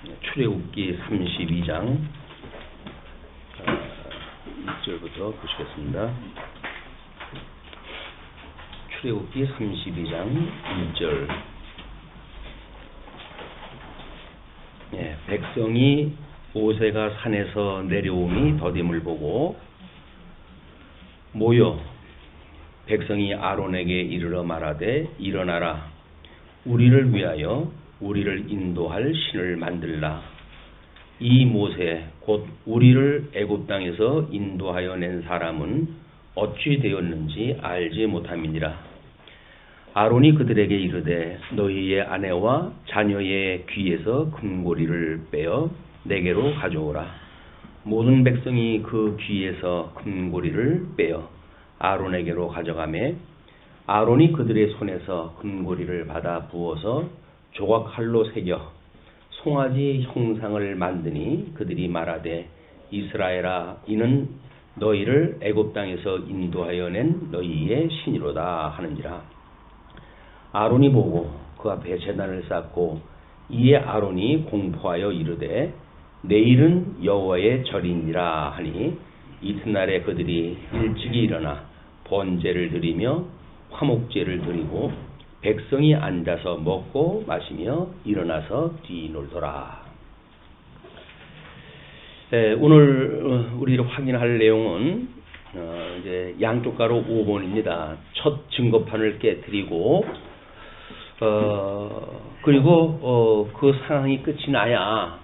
출애굽기 32장 1절부터 보시겠습니다. 출애굽기 32장 1절. 백성이 모세가 산에서 내려오니 더딤을 보고 모여 백성이 아론에게 이르러 말하되 일어나라, 우리를 위하여 우리를 인도할 신을 만들라. 이 모세 곧 우리를 애굽 땅에서 인도하여 낸 사람은 어찌 되었는지 알지 못함이니라. 아론이 그들에게 이르되 너희의 아내와 자녀의 귀에서 금고리를 빼어 내게로 가져오라. 모든 백성이 그 귀에서 금고리를 빼어 아론에게로 가져가매 아론이 그들의 손에서 금고리를 받아 부어서 조각칼로 새겨 송아지 형상을 만드니 그들이 말하되 이스라엘아, 이는 너희를 애굽 땅에서 인도하여 낸 너희의 신이로다 하는지라. 아론이 보고 그 앞에 제단을 쌓고 이에 아론이 공포하여 이르되 내일은 여호와의 절이니라 하니 이튿날에 그들이 일찍이 일어나 번제를 드리며 화목제를 드리고 백성이 앉아서 먹고 마시며 일어나서 뒤놀더라. 오늘 우리가 확인할 내용은 이제 양쪽 가로 5번입니다. 첫 증거판을 깨뜨리고 그리고 그 상황이 끝이 나야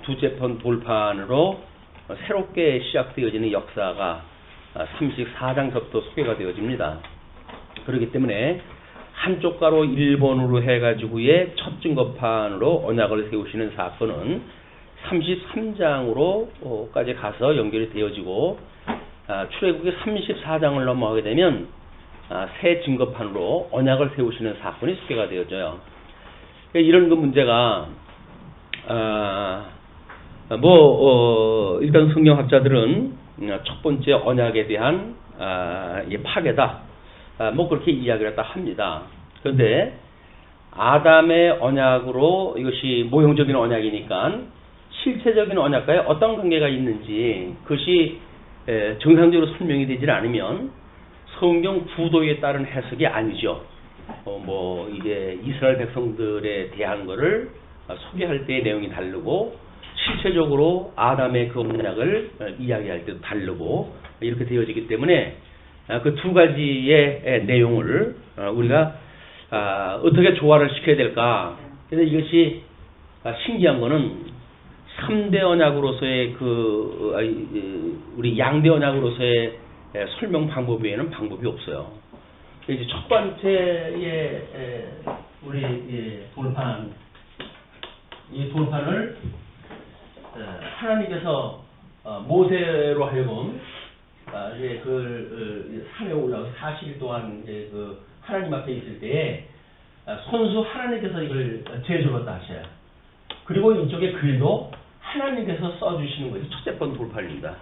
두째 번 돌판으로 새롭게 시작되어지는 역사가 34장서부터 소개가 되어집니다. 그렇기 때문에 한쪽 가로 1번으로 해가지고의 첫 증거판으로 언약을 세우시는 사건은 33장으로까지 가서 연결이 되어지고 출애굽기 34장을 넘어가게 되면 새 증거판으로 언약을 세우시는 사건이 소개가 되어져요. 이런 그 문제가 일단 성경학자들은 첫 번째 언약에 대한 파괴다, 그렇게 이야기를 했다 합니다. 그런데 아담의 언약으로 이것이 모형적인 언약이니까 실체적인 언약과의 어떤 관계가 있는지 그것이 정상적으로 설명이 되질 않으면 성경 구도에 따른 해석이 아니죠. 이게 이스라엘 백성들에 대한 거를 소개할 때의 내용이 다르고 실체적으로 아담의 그 언약을 이야기할 때도 다르고 이렇게 되어지기 때문에 그 두 가지의 내용을 우리가 어떻게 조화를 시켜야 될까. 그래서 이것이 신기한 거는 3대 언약으로서의 우리 양대 언약으로서의 설명 방법 외에는 방법이 없어요. 이제 첫 번째의 우리 돌판, 이 돌판을 하나님께서 모세로 하여금 산에 올라가서 40일 동안 하나님 앞에 있을 때에 손수 하나님께서 이걸 제조했다 하셔요. 그리고 이쪽에 글도 하나님께서 써주시는 것이 첫째 번 돌판입니다.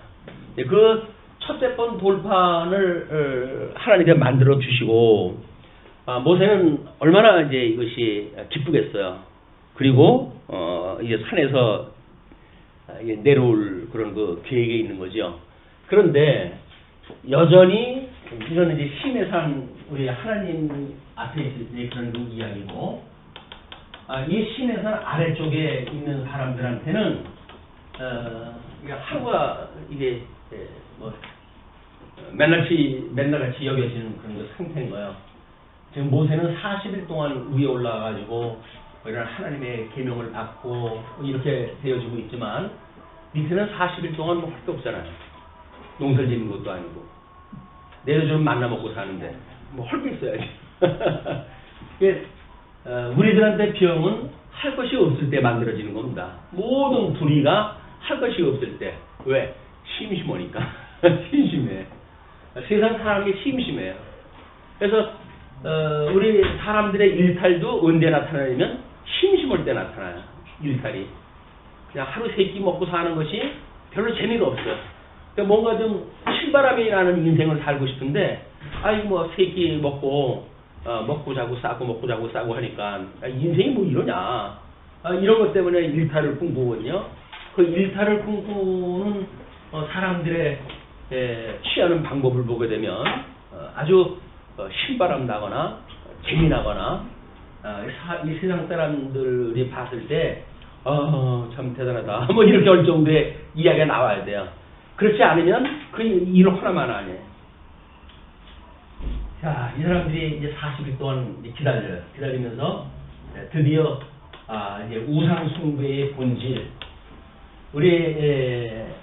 그 첫째 번 돌판을 하나님께서 만들어 주시고 모세는 얼마나 이제 이것이 기쁘겠어요. 그리고 이제 산에서 내려올 그런 그 계획에 있는 거죠. 그런데 여전히 이건 이제 신의 산 우리 하나님 앞에 있을 때 그런 그 이야기고, 이 신의 산 아래쪽에 있는 사람들한테는 하루가 이게 맨날같이 여겨지는 그런 그 상태인 거예요. 지금 모세는 40일 동안 위에 올라가가지고 이런 하나님의 계명을 받고 이렇게 되어지고 있지만 밑에는 40일 동안 할 게 없잖아요. 농사를 짓는 것도 아니고 내려주면 만나 먹고 사는데 할 게 있어야지. 우리들한테 병은 할 것이 없을 때 만들어지는 겁니다. 모든 불의가 할 것이 없을 때. 왜? 심심하니까. 심심해. 세상 사람이 심심해요. 그래서 우리 사람들의 일탈도 언제 나타나냐면 심심할 때 나타나요. 일탈이. 그냥 하루 세 끼 먹고 사는 것이 별로 재미가 없어요. 그러니까 뭔가 좀 실바람이 나는 인생을 살고 싶은데 세 끼 먹고 먹고 자고 싸고 먹고 자고 싸고 하니까 인생이 뭐 이러냐. 이런 것 때문에 일탈을 꿈꾸거든요. 그 일탈을 꿈꾸는 사람들의 취하는 방법을 보게 되면 아주 신바람 나거나 재미나거나 이 세상 사람들이 봤을 때 참 대단하다 뭐 이렇게 할 정도의 이야기가 나와야 돼요. 그렇지 않으면 그 일 하나만 안 해. 자, 이 사람들이 이제 40일 동안 이제 기다려요. 기다리면서 드디어 이제 우상 숭배의 본질, 우리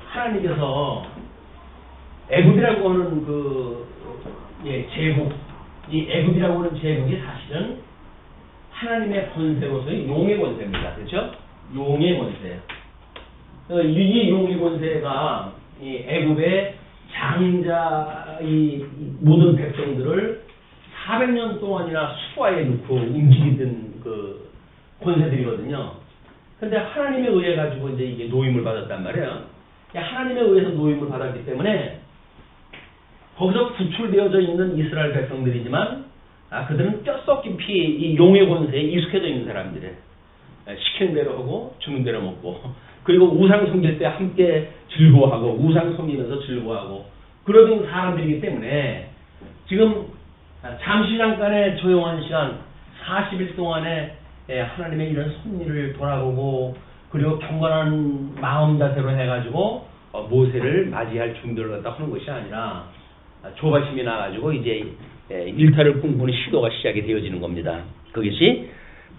하나님께서 애굽이라고 하는 그 제국, 이 애굽이라고 하는 제국이 사실은 하나님의 권세로서의 용의 권세입니다. 그렇죠? 용의 권세. 이 용의 권세가 이 애굽의 장자 이 모든 백성들을 400년 동안이나 수하에 놓고 움직이던 그 권세들이거든요. 근데 하나님에 의해 가지고 이제 이게 노임을 받았단 말이에요. 하나님에 의해서 노임을 받았기 때문에 거기서 구출되어져 있는 이스라엘 백성들이지만 그들은 뼛속 깊이 이 용의 권세에 익숙해져 있는 사람들이에요. 시키는 대로 하고 주는 대로 먹고 그리고 우상 섬길 때 함께 즐거워하고 우상 섬기면서 즐거워하고 그러던 사람들이기 때문에 지금 잠시 잠깐의 조용한 시간 40일 동안에 하나님의 이런 섭리를 돌아보고 그리고 경건한 마음 자세로 해가지고 모세를 맞이할 준비를 갖다 하는 것이 아니라 조바심이 나가지고 이제 일탈을 꿈꾸는 시도가 시작이 되어지는 겁니다. 그것이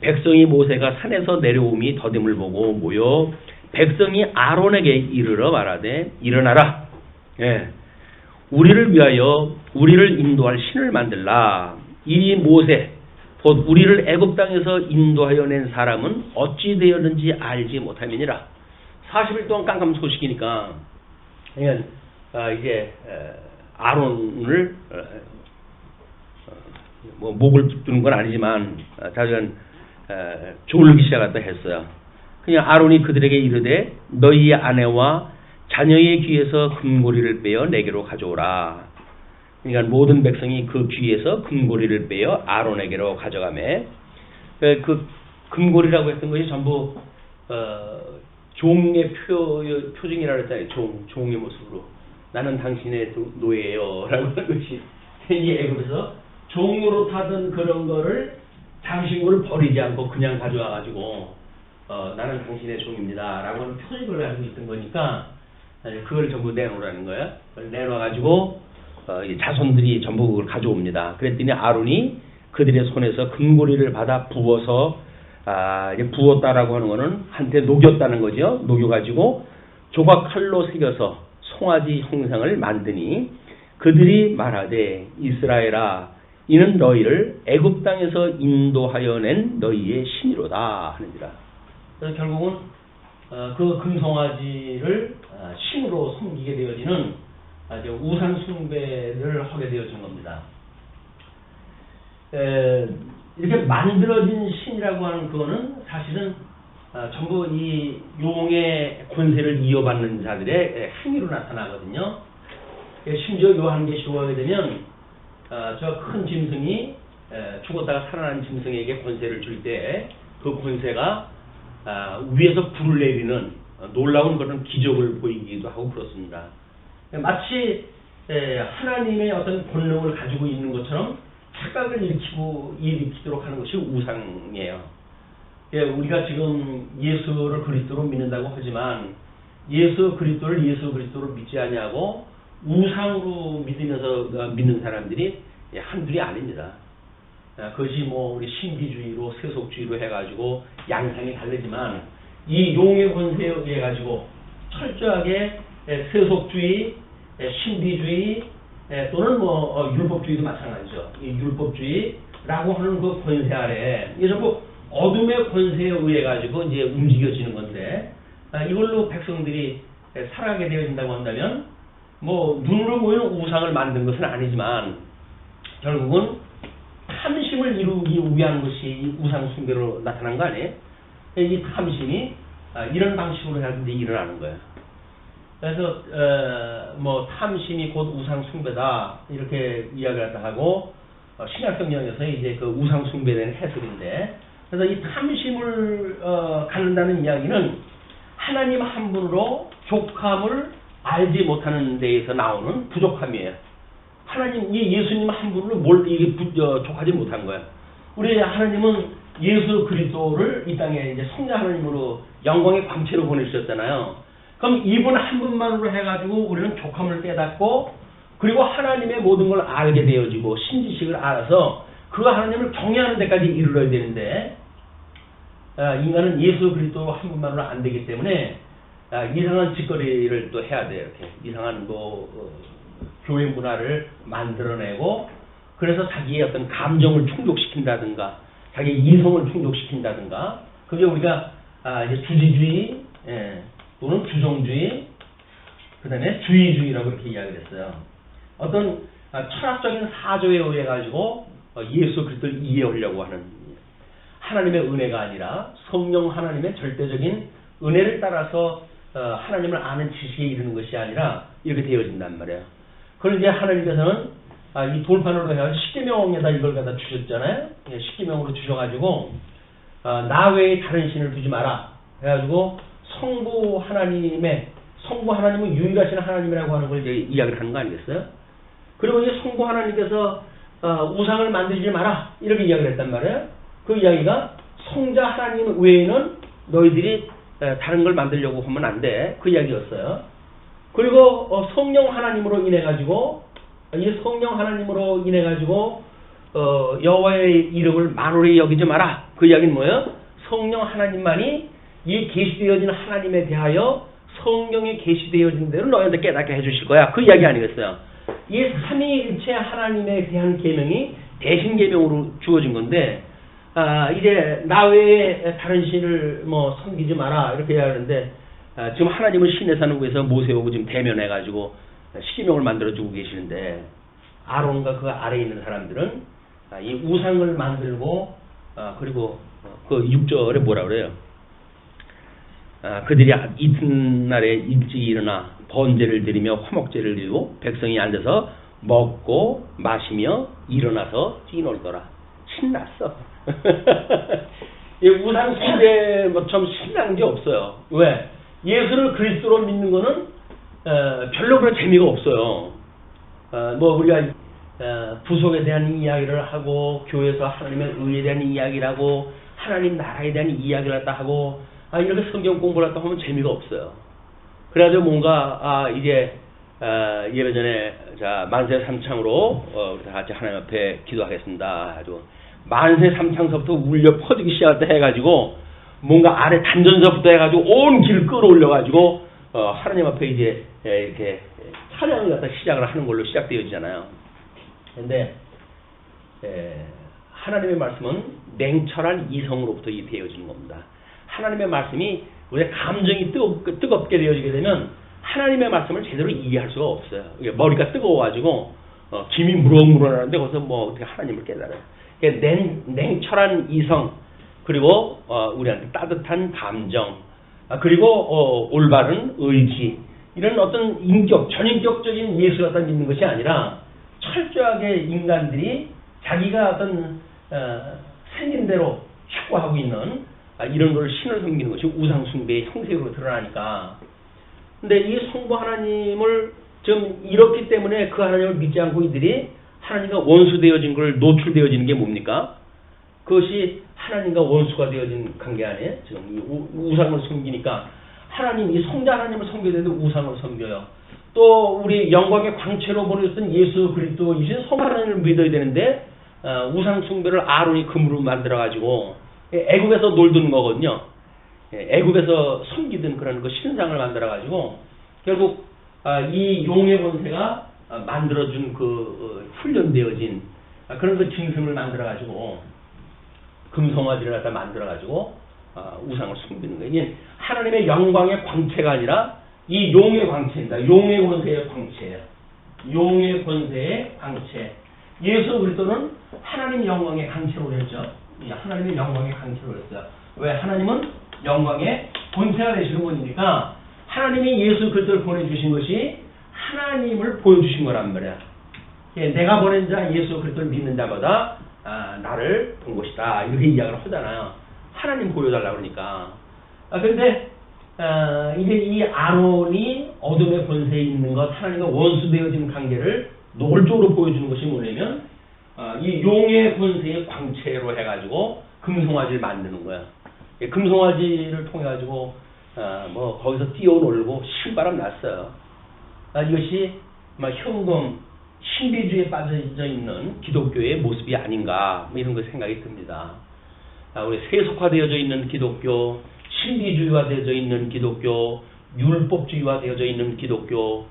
백성이 모세가 산에서 내려옴이 더딤을 보고 모여 백성이 아론에게 이르러 말하되 일어나라. 우리를 위하여 우리를 인도할 신을 만들라. 이 모세 곧 우리를 애굽 땅에서 인도하여 낸 사람은 어찌 되었는지 알지 못함이니라. 40일 동안 깜깜 소식이니까 이제 아론을 뭐 목을 붙드는 건 아니지만 자기는 졸기 시작했다 했어요. 그냥 아론이 그들에게 이르되 너희 아내와 자녀의 귀에서 금고리를 빼어 내게로 가져오라. 그러니까 모든 백성이 그 귀에서 금고리를 빼어 아론에게로 가져가매 그 금고리라고 했던 것이 전부 종의 표징이라고 했잖아요. 종의 모습으로 나는 당신의 노예요 라고 하는 것이 이 애굽에서 종으로 타던 그런 거를 장신구를 버리지 않고 그냥 가져와 가지고 나는 당신의 종입니다 라고 하는 표징을 가지고 있던 거니까 그걸 전부 내놓으라는 거예요. 그걸 내놔 가지고 자손들이 전부 그걸 가져옵니다. 그랬더니 아론이 그들의 손에서 금고리를 받아 부어서 부었다라고 하는 거는 한테 녹였다는 거죠. 녹여가지고 조각 칼로 새겨서 송아지 형상을 만드니 그들이 말하되 이스라엘아 이는 너희를 애굽 땅에서 인도하여 낸 너희의 신이로다 하느니라. 그래서 결국은 그 금송아지를 신으로 섬기게 되어지는 우상 숭배를 하게 되어진 겁니다. 이렇게 만들어진 신이라고 하는 그거는 사실은 전부 이 용의 권세를 이어받는 자들의 행위로 나타나거든요. 심지어 요한계시록에 되면 저 큰 짐승이 죽었다가 살아난 짐승에게 권세를 줄 때 그 권세가 위에서 불을 내리는 놀라운 그런 기적을 보이기도 하고 그렇습니다. 마치 하나님의 어떤 본능을 가지고 있는 것처럼 착각을 일으키도록 하는 것이 우상이에요. 우리가 지금 예수를 그리스도로 믿는다고 하지만 예수 그리스도를 믿지 아니하고 우상으로 믿으면서 믿는 사람들이 한둘이 아닙니다. 그것이 뭐 우리 신비주의로 세속주의로 해가지고 양상이 다르지만 이 용의 권세에 의해 가지고 철저하게 세속주의, 신비주의 또는 뭐 율법주의도 마찬가지죠. 이 율법주의라고 하는 그 권세 아래 이게 전부 어둠의 권세에 의해 가지고 이제 움직여지는 건데 이걸로 백성들이 살아가게 되어진다고 한다면 뭐 눈으로 보이는 우상을 만든 것은 아니지만 결국은 탐심을 이루기 위한 것이 이 우상 숭배로 나타난 거 아니에요? 이 탐심이 이런 방식으로 해야지 일어나는 거예요. 그래서 뭐 탐심이 곧 우상 숭배다 이렇게 이야기를 하고 신약 성경에서 이제 그 우상 숭배에 대한 해석인데 그래서 이 탐심을 갖는다는 이야기는 하나님 한 분으로 족함을 알지 못하는 데에서 나오는 부족함이에요. 하나님, 이 예수님 한 분으로 이게 족하지 못한 거예요. 우리 하나님은 예수 그리스도를 이 땅에 이제 성자 하나님으로 영광의 광채로 보내주셨잖아요. 그럼 이분 한 분만으로 해가지고 우리는 족함을 깨닫고 그리고 하나님의 모든 걸 알게 되어지고 신지식을 알아서 그 하나님을 경외하는 데까지 이르러야 되는데 인간은 예수 그리스도 한 분만으로 안 되기 때문에 이상한 짓거리를 또 해야 돼요. 이렇게 이상한 교회 문화를 만들어내고 그래서 자기의 어떤 감정을 충족시킨다든가 자기의 이성을 충족시킨다든가 그게 우리가 이제 주지주의 또는 주종주의 그다음에 주의주의라고 이렇게 이야기를 했어요. 어떤 철학적인 사조에 의해 가지고 예수 그리스도를 이해하려고 하는 하나님의 은혜가 아니라 성령 하나님의 절대적인 은혜를 따라서 하나님을 아는 지식에 이르는 것이 아니라 이렇게 되어진단 말이에요. 그걸 이제 하나님께서는 이 돌판으로 해서 십계명에다 이걸 갖다 주셨잖아요. 십계명으로 주셔가지고 나 외에 다른 신을 두지 마라 해가지고 성부 하나님은 유일하신 하나님이라고 하는 걸 이제 이야기를 하는 거 아니겠어요? 그리고 이제 성부 하나님께서 우상을 만들지 마라 이렇게 이야기를 했단 말이에요. 그 이야기가 성자 하나님 외에는 너희들이 다른 걸 만들려고 하면 안 돼. 그 이야기였어요. 그리고 성령 하나님으로 인해 가지고 이 성령 하나님으로 인해 가지고 여호와의 이름을 만홀히 여기지 마라. 그 이야기는 뭐예요? 성령 하나님만이 이 계시되어진 하나님에 대하여 성령이 계시되어진 대로 너희한테 깨닫게 해주실 거야. 그 이야기 아니겠어요? 이 삼위일체 하나님에 대한 계명이 대신 계명으로 주어진 건데 이제 나 외에 다른 신을 섬기지 마라 이렇게 이야기하는데 지금 하나님은 신의 산을 위해서 모세하고 지금 대면해가지고 십계명을 만들어주고 계시는데 아론과 그 아래에 있는 사람들은 이 우상을 만들고 그리고 그 6절에 뭐라 그래요? 그들이 이튿날에 일찍 일어나 번제를 드리며 화목제를 드리고 백성이 앉아서 먹고 마시며 일어나서 뛰놀더라. 신났어. 이 우상 숭배 좀 신난 게 없어요. 왜? 예수를 그리스도로 믿는 거는 별로 그런 재미가 없어요. 우리가 부속에 대한 이야기를 하고 교회에서 하나님의 의에 대한 이야기를 하고 하나님 나라에 대한 이야기를 갖다 하고 이렇게 성경 공부를 갖다 하면 재미가 없어요. 그래가지고 뭔가 이제 예배 전에 자 만세 삼창으로 우리 다 같이 하나님 앞에 기도하겠습니다. 아주 만세 삼창서부터 울려 퍼지기 시작할 때 해가지고 뭔가 아래 단전서부터 해가지고 온 길을 끌어올려가지고 하나님 앞에 이제 이렇게 찬양을 갖다 시작을 하는 걸로 시작되어지잖아요. 그런데 하나님의 말씀은 냉철한 이성으로부터 되어지는 겁니다. 하나님의 말씀이 우리의 감정이 뜨겁게 되어지게 되면 하나님의 말씀을 제대로 이해할 수가 없어요. 머리가 뜨거워가지고 김이 무럭무럭하는데 거기서 어떻게 하나님을 깨달아요. 냉철한 이성 그리고 우리한테 따뜻한 감정 그리고 올바른 의지 이런 어떤 전인격적인 예수를 갖다 믿는 것이 아니라 철저하게 인간들이 자기가 어떤 생긴 대로 축구하고 있는 이런 걸 신을 섬기는 것이 우상숭배의 형식으로 드러나니까. 근데 이 성부 하나님을 좀 이렇기 때문에 그 하나님을 믿지 않고 이들이 하나님과 원수되어진 걸 노출되어지는 게 뭡니까? 그것이 하나님과 원수가 되어진 관계 안에 지금 우상을 섬기니까 하나님, 이 성자 하나님을 섬겨야 되는데 우상을 섬겨요. 또 우리 영광의 광채로 보내줬던 예수 그리스도이신 성 하나님을 믿어야 되는데 우상 숭배를 아론이 금으로 만들어가지고 애굽에서 놀던 거거든요. 애굽에서 섬기던 그런 그 신상을 만들어가지고 결국 이 용의 권세가 만들어준 그 훈련되어진 그런 그 짐승을 만들어가지고 금송아지를 갖다 만들어가지고 우상을 숨기는 거예요. 이게 하나님의 영광의 광채가 아니라 이 용의 광채입니다. 용의 권세의 광채예요. 용의 권세의 광채. 예수 그리스도는 하나님 영광의 광채로 했죠. 하나님의 영광의 광채로 했어요. 왜? 하나님은 영광의 권세가 되시는 분이니까 하나님이 예수 그리스도를 보내주신 것이 하나님을 보여주신 거란 말이야. 내가 보낸 자 예수 그리스도를 믿는 자마다 나를 본 것이다. 이렇게 이야기를 하잖아요. 하나님 보여달라 그러니까. 그런데 이제 이 아론이 어둠의 권세에 있는 것, 하나님과 원수되어진 관계를 노골적으로 보여주는 것이 뭐냐면 이 용의 권세의 광채로 해가지고 금송아지를 만드는 거야. 금송아지를 통해 가지고 뭐 거기서 뛰어놀고 신바람 났어요. 이것이 현금 신비주의에 빠져 있는 기독교의 모습이 아닌가 이런 거 생각이 듭니다. 우리 세속화되어져 있는 기독교, 신비주의화되어져 있는 기독교, 율법주의화되어져 있는 기독교,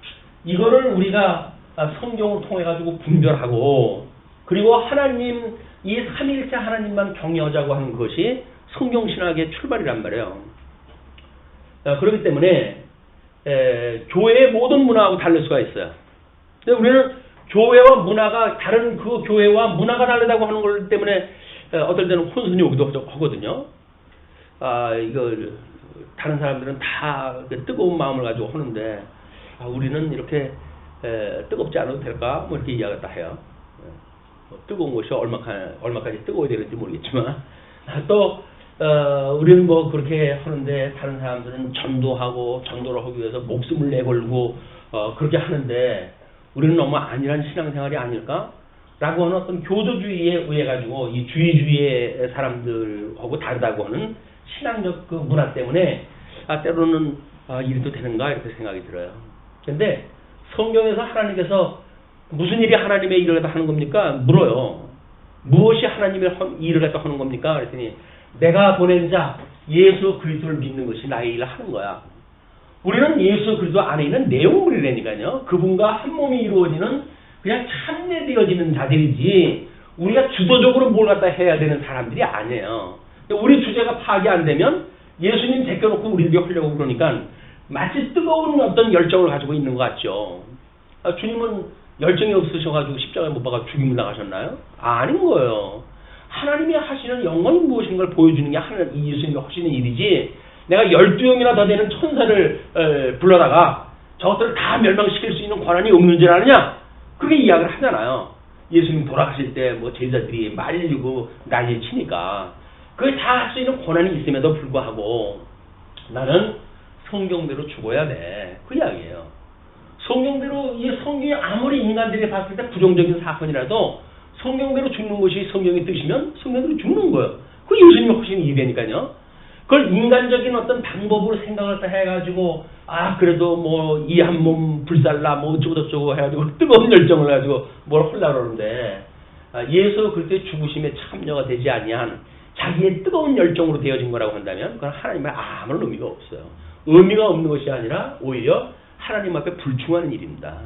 이거를 우리가 성경을 통해 가지고 분별하고, 그리고 하나님, 이 삼위일체 하나님만 경외하자고 하는 것이 성경신학의 출발이란 말이에요. 그렇기 때문에 교회의 모든 문화하고 다를 수가 있어요. 근데 우리는 교회와 문화가 다른, 그 교회와 문화가 다르다고 하는 것 때문에 어떨 때는 혼선이 오기도 하거든요. 이거 다른 사람들은 다 뜨거운 마음을 가지고 하는데 우리는 이렇게 뜨겁지 않아도 될까? 뭐 이렇게 이야기를 해요. 뜨거운 것이 얼마까지 뜨거워야 되는지 모르겠지만 또 우리는 뭐 그렇게 하는데 다른 사람들은 전도를 하기 위해서 목숨을 내걸고 그렇게 하는데 우리는 너무 안일한 신앙생활이 아닐까? 라고 하는 어떤 교조주의에 의해 가지고 이 주의주의의 사람들하고 다르다고 하는 신앙적 그 문화 때문에 때로는 이래도 되는가 이렇게 생각이 들어요. 근데 성경에서 하나님께서 무슨 일이 하나님의 일을 갖다 하는 겁니까? 물어요. 무엇이 하나님의 일을 갖다 하는 겁니까? 그랬더니 내가 보낸 자 예수 그리스도를 믿는 것이 나의 일을 하는 거야. 우리는 예수 그리스도 안에 있는 내용을 이라니까요. 그분과 한 몸이 이루어지는 그냥 참여되어지는 자들이지 우리가 주도적으로 뭘 갖다 해야 되는 사람들이 아니에요. 우리 주제가 파악이 안 되면 예수님 제껴놓고 우리들이 하려고 그러니까 마치 뜨거운 어떤 열정을 가지고 있는 것 같죠. 주님은 열정이 없으셔가지고 십자가에 못 박아 죽임을 당하셨나요? 아닌 거예요. 하나님이 하시는 영광이 무엇인 걸 보여주는 게 하나님 예수님이 하시는 일이지, 내가 12명이나 더 되는 천사를 불러다가 저것들을 다 멸망시킬 수 있는 권한이 없는 줄 아느냐? 그게 이야기를 하잖아요. 예수님 돌아가실 때 뭐 제자들이 말리고 난리 치니까 그걸 다 할 수 있는 권한이 있음에도 불구하고 나는 성경대로 죽어야 돼. 그 이야기예요. 성경대로, 이 성경이 아무리 인간들이 봤을 때 부정적인 사건이라도 성경대로 죽는 것이 성경의 뜻이면 성경대로 죽는 거예요. 그 예수님이 하시는 일이니까요. 그걸 인간적인 어떤 방법으로 생각을 해가지고 그래도 뭐 이 한 몸 불살라 뭐 어쩌고저쩌고 해가지고 뜨거운 열정을 가지고 뭘 하려고 그러는데 예수 그리스도의 죽으심에 참여가 되지 아니한 자기의 뜨거운 열정으로 되어진 거라고 한다면 그건 하나님의 아무런 의미가 없어요. 의미가 없는 것이 아니라 오히려 하나님 앞에 불충하는 일입니다.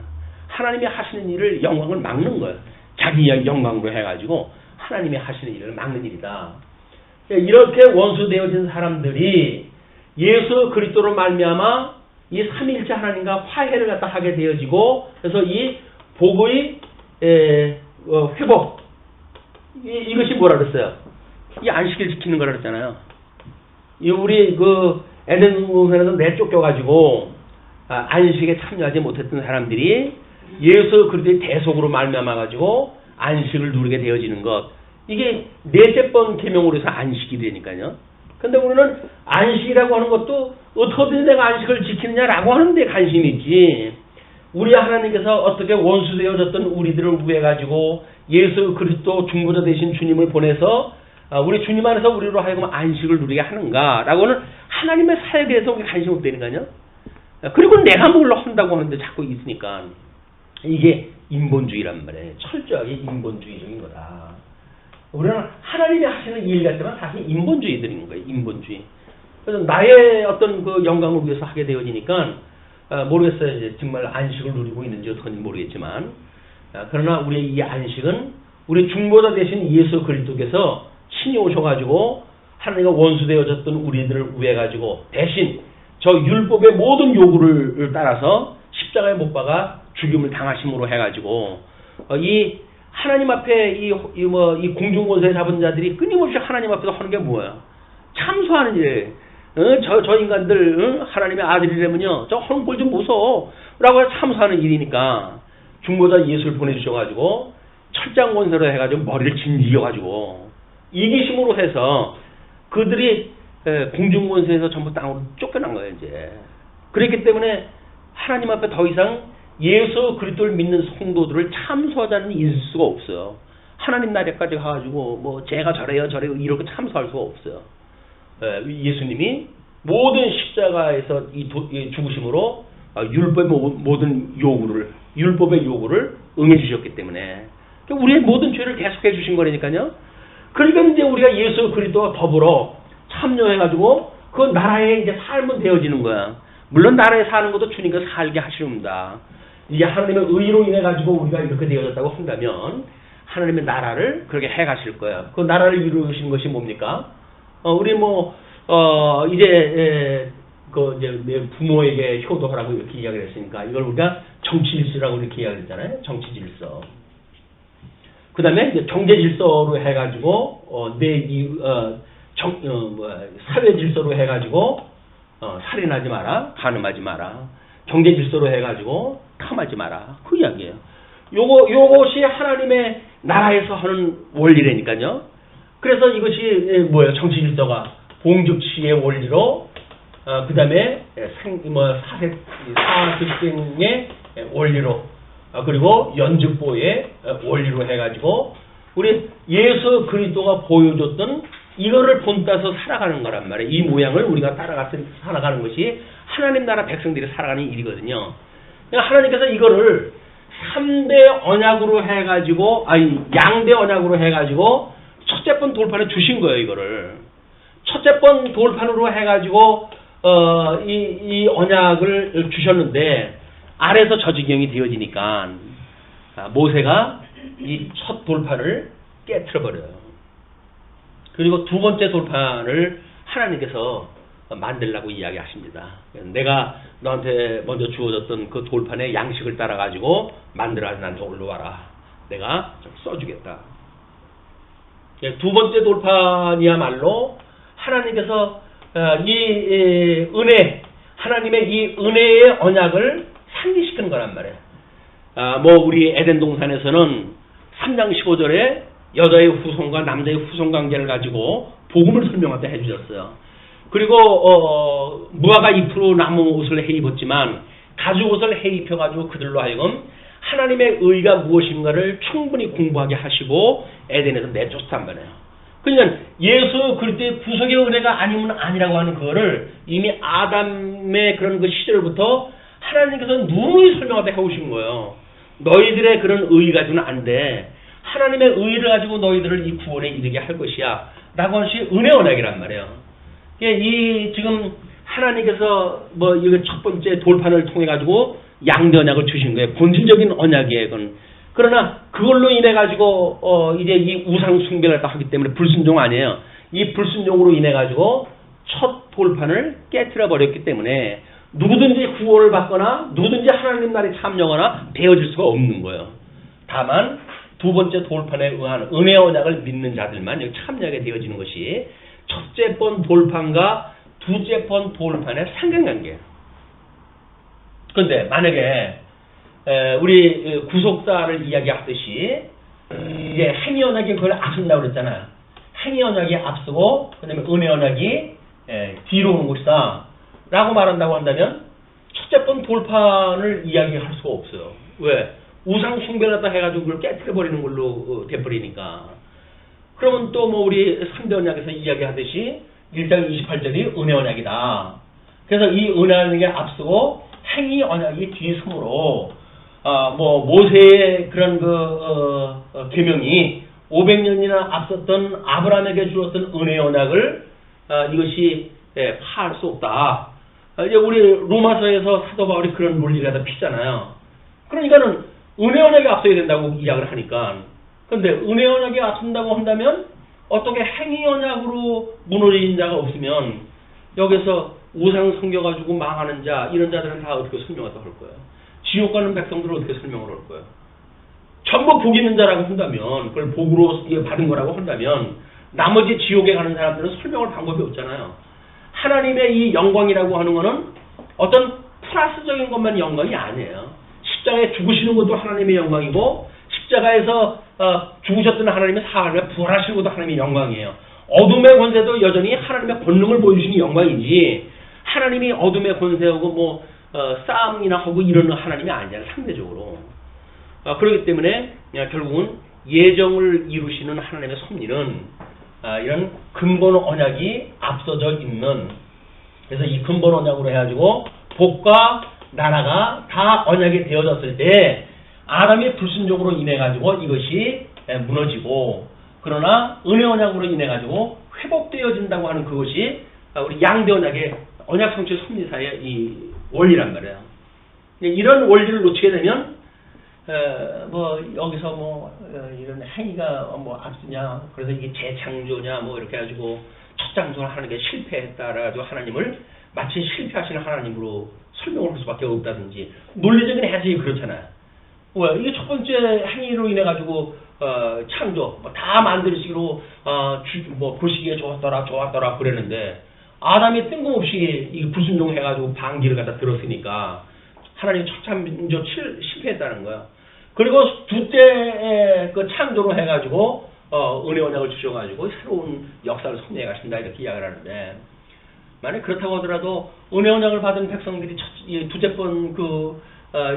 하나님이 하시는 일을, 영광을 막는 거예요. 자기 영광으로 해가지고 하나님이 하시는 일을 막는 일이다. 이렇게 원수되어진 사람들이 예수 그리스도로 말미암아 이 삼위일체 하나님과 화해를 갖다 하게 되어지고, 그래서 이 복의 회복, 이것이 뭐라 그랬어요? 이 안식일 지키는 거라 그랬잖아요. 우리 그 에덴 동산에서 내쫓겨가지고 안식에 참여하지 못했던 사람들이 예수 그리스도의 대속으로 말미암아 가지고 안식을 누리게 되어지는 것, 이게 넷째 번 계명으로 해서 안식이 되니까요. 근데 우리는 안식이라고 하는 것도 어떻게 내가 안식을 지키느냐라고 하는 데 관심이 있지, 우리 하나님께서 어떻게 원수되어졌던 우리들을 위해 가지고 예수 그리스도 중보자 되신 주님을 보내서 우리 주님 안에서 우리로 하여금 안식을 누리게 하는가라고는 하나님의 사역에 대해서 우리 관심 없다니까요. 그리고 내가 뭘로 한다고 하는데 자꾸 있으니까 이게 인본주의란 말이에요. 철저하게 인본주의적인 거다. 우리는 하나님이 하시는 일 같지만 사실 인본주의들인 거예요. 인본주의. 그래서 나의 어떤 그 영광을 위해서 하게 되어지니까 모르겠어요. 이제 정말 안식을 누리고 있는지 어떤지 모르겠지만, 그러나 우리의 이 안식은 우리 중보자 되신 예수 그리스도께서 친히 오셔가지고 하나님과 원수되어졌던 우리들을 위해 가지고 대신 저 율법의 모든 요구를 따라서 십자가에 못 박아 죽임을 당하심으로 해가지고 이 하나님 앞에 이 공중권세 잡은 자들이 끊임없이 하나님 앞에서 하는 게 뭐예요? 참소하는 일. 저 인간들 하나님의 아들이라면요, 저 하는 꼴 좀 무서워 라고 참소하는 일이니까 중보자 예수를 보내주셔가지고 철장 권세로 해가지고 머리를 짓이겨가지고 이기심으로 해서 그들이 공중 권세에서 전부 땅으로 쫓겨난 거예요 이제. 그렇기 때문에 하나님 앞에 더 이상 예수 그리스도를 믿는 성도들을 참소하자는 있을 수가 없어요. 하나님 나라까지 가가지고 뭐 제가 저래요 이렇게 참소할 수가 없어요. 예수님이 모든 십자가에서 이 죽으심으로 율법의 모든 율법의 요구를 응해 주셨기 때문에 우리의 모든 죄를 계속해 주신 거라니까요. 그러니까 이제 우리가 예수 그리스도와 더불어 참여해가지고 그 나라에 이제 삶은 되어지는 거야. 물론 나라에 사는 것도 주님께서 살게 하시옵니다. 이게 하나님의 의로 인해 가지고 우리가 이렇게 되어졌다고 한다면 하나님의 나라를 그렇게 해 가실 거예요. 그 나라를 이루신 것이 뭡니까? 우리 이제 내 부모에게 효도하라고 이렇게 이야기를 했으니까 이걸 우리가 정치 질서라고 이렇게 이야기를 했잖아요. 정치 질서. 그 다음에 이제 경제 질서로 해가지고 사회 질서로 해가지고 살인하지 마라, 간음하지 마라. 경제 질서로 해가지고 탐하지 마라. 그 이야기예요. 요것이 하나님의 나라에서 하는 원리라니까요. 그래서 이것이 뭐예요? 정치 질서가 공직시의 원리로, 그 다음에 사회특징의 원리로, 그리고 연주보의 원리로 해가지고 우리 예수 그리스도가 보여줬던 이거를 본따서 살아가는 거란 말이에요. 이 모양을 우리가 따라가서 살아가는 것이 하나님 나라 백성들이 살아가는 일이거든요. 그러니까 하나님께서 이거를 3대 언약으로 해가지고, 양대 언약으로 해가지고 첫째 번 돌판에 주신 거예요. 이거를 첫째 번 돌판으로 해가지고 이 언약을 주셨는데 아래서 저지경이 되어지니까 모세가 이 첫 돌판을 깨트려 버려요. 그리고 두 번째 돌판을 하나님께서 만들라고 이야기하십니다. 내가 너한테 먼저 주어졌던 그 돌판의 양식을 따라 가지고 만들어 나한테 올라와라. 내가 좀 써주겠다. 두 번째 돌판이야말로 하나님께서 이 은혜, 하나님의 이 은혜의 언약을 상기시키는 거란 말이에요. 우리 에덴 동산에서는 3장 15절에 여자의 후손과 남자의 후손 관계를 가지고 복음을 설명할 때 해주셨어요. 그리고 무화과 잎으로 나무 옷을 해 입었지만 가죽 옷을 해 입혀가지고 그들로 하여금 하나님의 의가 무엇인가를 충분히 공부하게 하시고 에덴에서 내쫓았단 말이에요. 그러니까 예수 그리스도의 구속의 은혜가 아니면 아니라고 하는 그거를 이미 아담의 그런 그 시절부터 하나님께서 누누이 설명하다 해오신 거예요. 너희들의 그런 의 가지고는 안 돼. 하나님의 의를 가지고 너희들을 이 구원에 이르게 할 것이야. 라고 하는 것이 은혜 언약이란 말이에요. 이 지금 하나님께서 이거 첫 번째 돌판을 통해 가지고 양대 언약을 주신 거예요. 본질적인 언약이에요. 이건. 그러나 그걸로 인해 가지고 이제 이 우상 숭배를 하기 때문에 불순종 아니에요. 이 불순종으로 인해 가지고 첫 돌판을 깨트려 버렸기 때문에 누구든지 구원을 받거나 누구든지 하나님 나라에 참여하거나 되어질 수가 없는 거예요. 다만 두 번째 돌판에 의한 은혜 언약을 믿는 자들만 여기 참여하게 되어지는 것이 첫째 번 돌판과 두째 번 돌판의 상관관계예요. 그런데 만약에 우리 구속사를 이야기하듯이 이제 행위 언약이 그걸 앞선다고 그랬잖아요. 행위 언약이 앞서고 그다음에 은혜 언약이 뒤로 오는 것이다 라고 말한다고 한다면 첫째 번 돌판을 이야기할 수가 없어요. 왜? 우상 숭배를 하다 해가지고 그걸 깨트려 버리는 걸로 돼버리니까. 그러면 또 우리 3대 언약에서 이야기하듯이 1장 28절이 은혜 언약이다. 그래서 이 은혜 언약에 앞서고 행위 언약이 뒤섬으로 모세의 그런 계명이 500년이나 앞섰던 아브라함에게 주었던 은혜 언약을 이것이 파할 수 없다. 이제 우리 로마서에서 사도 바울이 그런 논리를 갖다 피잖아요. 그러니까는 은혜 언약이 앞서야 된다고 이야기를 하니까. 그런데 은혜 언약이 앞선다고 한다면 어떻게 행위 언약으로 무너진 자가 없으면 여기서 우상 섬겨가지고 망하는 자 이런 자들은 다 어떻게 설명하다 할 거예요. 지옥 가는 백성들은 어떻게 설명을 할 거예요. 전부 복 있는 자라고 한다면 그걸 복으로 받은 거라고 한다면 나머지 지옥에 가는 사람들은 설명할 방법이 없잖아요. 하나님의 이 영광이라고 하는 거는 어떤 플러스적인 것만 영광이 아니에요. 십자가에 죽으시는 것도 하나님의 영광이고 십자가에서 죽으셨던 하나님의 사랑을 부활하시고도 하나님의 영광이에요. 어둠의 권세도 여전히 하나님의 권능을 보여주시는 영광이지 하나님이 어둠의 권세하고 뭐 싸움이나 하고 이러는 하나님이 아니잖아요. 상대적으로. 그렇기 때문에 결국은 예정을 이루시는 하나님의 섭리는 이런 근본 언약이 앞서져 있는, 그래서 이 근본 언약으로 해가지고 복과 나라가 다 언약이 되어졌을 때 아담의 불순종으로 인해 가지고 이것이 무너지고, 그러나 은혜 언약으로 인해 가지고 회복되어진다고 하는 그것이 우리 양대 언약의 언약 성취 섭리사의 이 원리란 말이에요. 이런 원리를 놓치게 되면 뭐 여기서 이런 행위가 앞서냐, 그래서 이게 재창조냐 이렇게 해가지고 첫 창조를 하는 게 실패했다라 가지고 하나님을 마치 실패하시는 하나님으로 설명을 할 수밖에 없다든지 논리적인 해석이 그렇잖아요. 이게 첫 번째 행위로 인해 가지고 창조 다 만들기로 보시기에 좋았더라 그랬는데 아담이 뜬금없이 이 불순종을 해가지고 방귀를 갖다 들었으니까 하나님 첫 창조 실패했다는 거야. 그리고 둘째 그 창조로 해가지고 은혜 언약을 주셔가지고 새로운 역사를 섭리해 가신다 이렇게 이야기를 하는데, 만약 그렇다고 하더라도 은혜 언약을 받은 백성들이 두째 번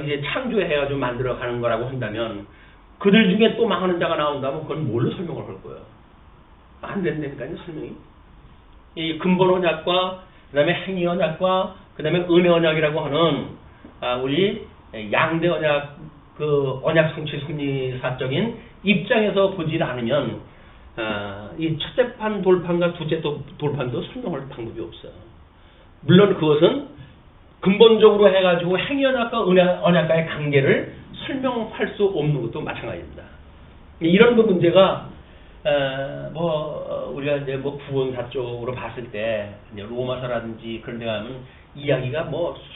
이제 창조해가지고 만들어가는 거라고 한다면 그들 중에 또 망하는 자가 나온다면 그건 뭘로 설명을 할 거예요? 안 된다니까요, 설명이. 이 근본 언약과 그다음에 행위 언약과 그다음에 은혜 언약이라고 하는 우리 양대 언약 언약 성취 섭리사적인 입장에서 보지 않으면 이 첫째 판 돌판과 둘째 돌판도 설명할 방법이 없어요. 물론 그것은 근본적으로 해가지고 행위 언약과 은혜 언약과의 관계를 설명할 수 없는 것도 마찬가지입니다. 이런 문제가 우리가 이제 구원사 쪽으로 봤을 때 이제 로마서라든지 그런 데 가면 이야기가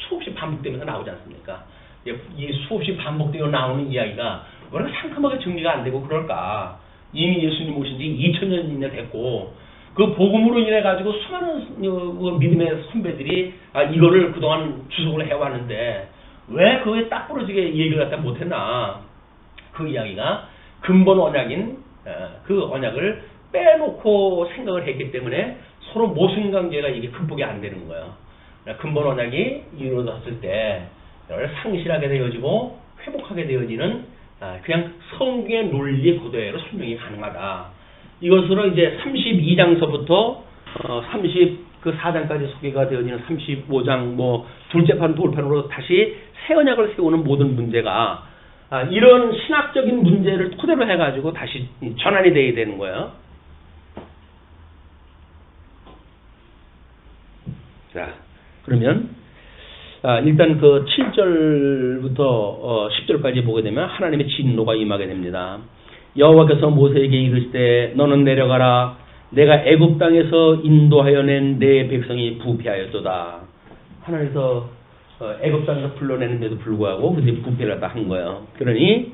수없이 반복되면서 나오지 않습니까? 이 수없이 반복되어 나오는 이야기가 왜 이렇게 상큼하게 정리가 안 되고 그럴까? 이미 예수님 오신 지 2000년이나 됐고 그 복음으로 인해 가지고 수많은 믿음의 선배들이 이거를 그동안 주석을 해왔는데 왜 그거에 딱 부러지게 얘기를 갖다 못했나? 그 이야기가 근본 언약인 그 언약을 빼놓고 생각을 했기 때문에 서로 모순관계가 이게 극복이 안 되는 거예요. 근본 언약이 이루어졌을 때 상실하게 되어지고 회복하게 되어지는 그냥 성경의 논리 고대로 설명이 가능하다. 이것으로 이제 32장서부터 34장까지 소개가 되어지는 35장 둘째 판 돌판으로 다시 새 언약을 세우는 모든 문제가 이런 신학적인 문제를 토대로 해가지고 다시 전환이 돼야 되는 거예요. 자, 그러면 일단 그 7절부터 10절까지 보게 되면 하나님의 진노가 임하게 됩니다. 여호와께서 모세에게 이르시되 너는 내려가라. 내가 애굽 땅에서 인도하여 낸 내 백성이 부패하였도다. 하나님께서 애굽 땅에서 불러내는데도 불구하고 그들이 부패를 하다 한 거예요. 그러니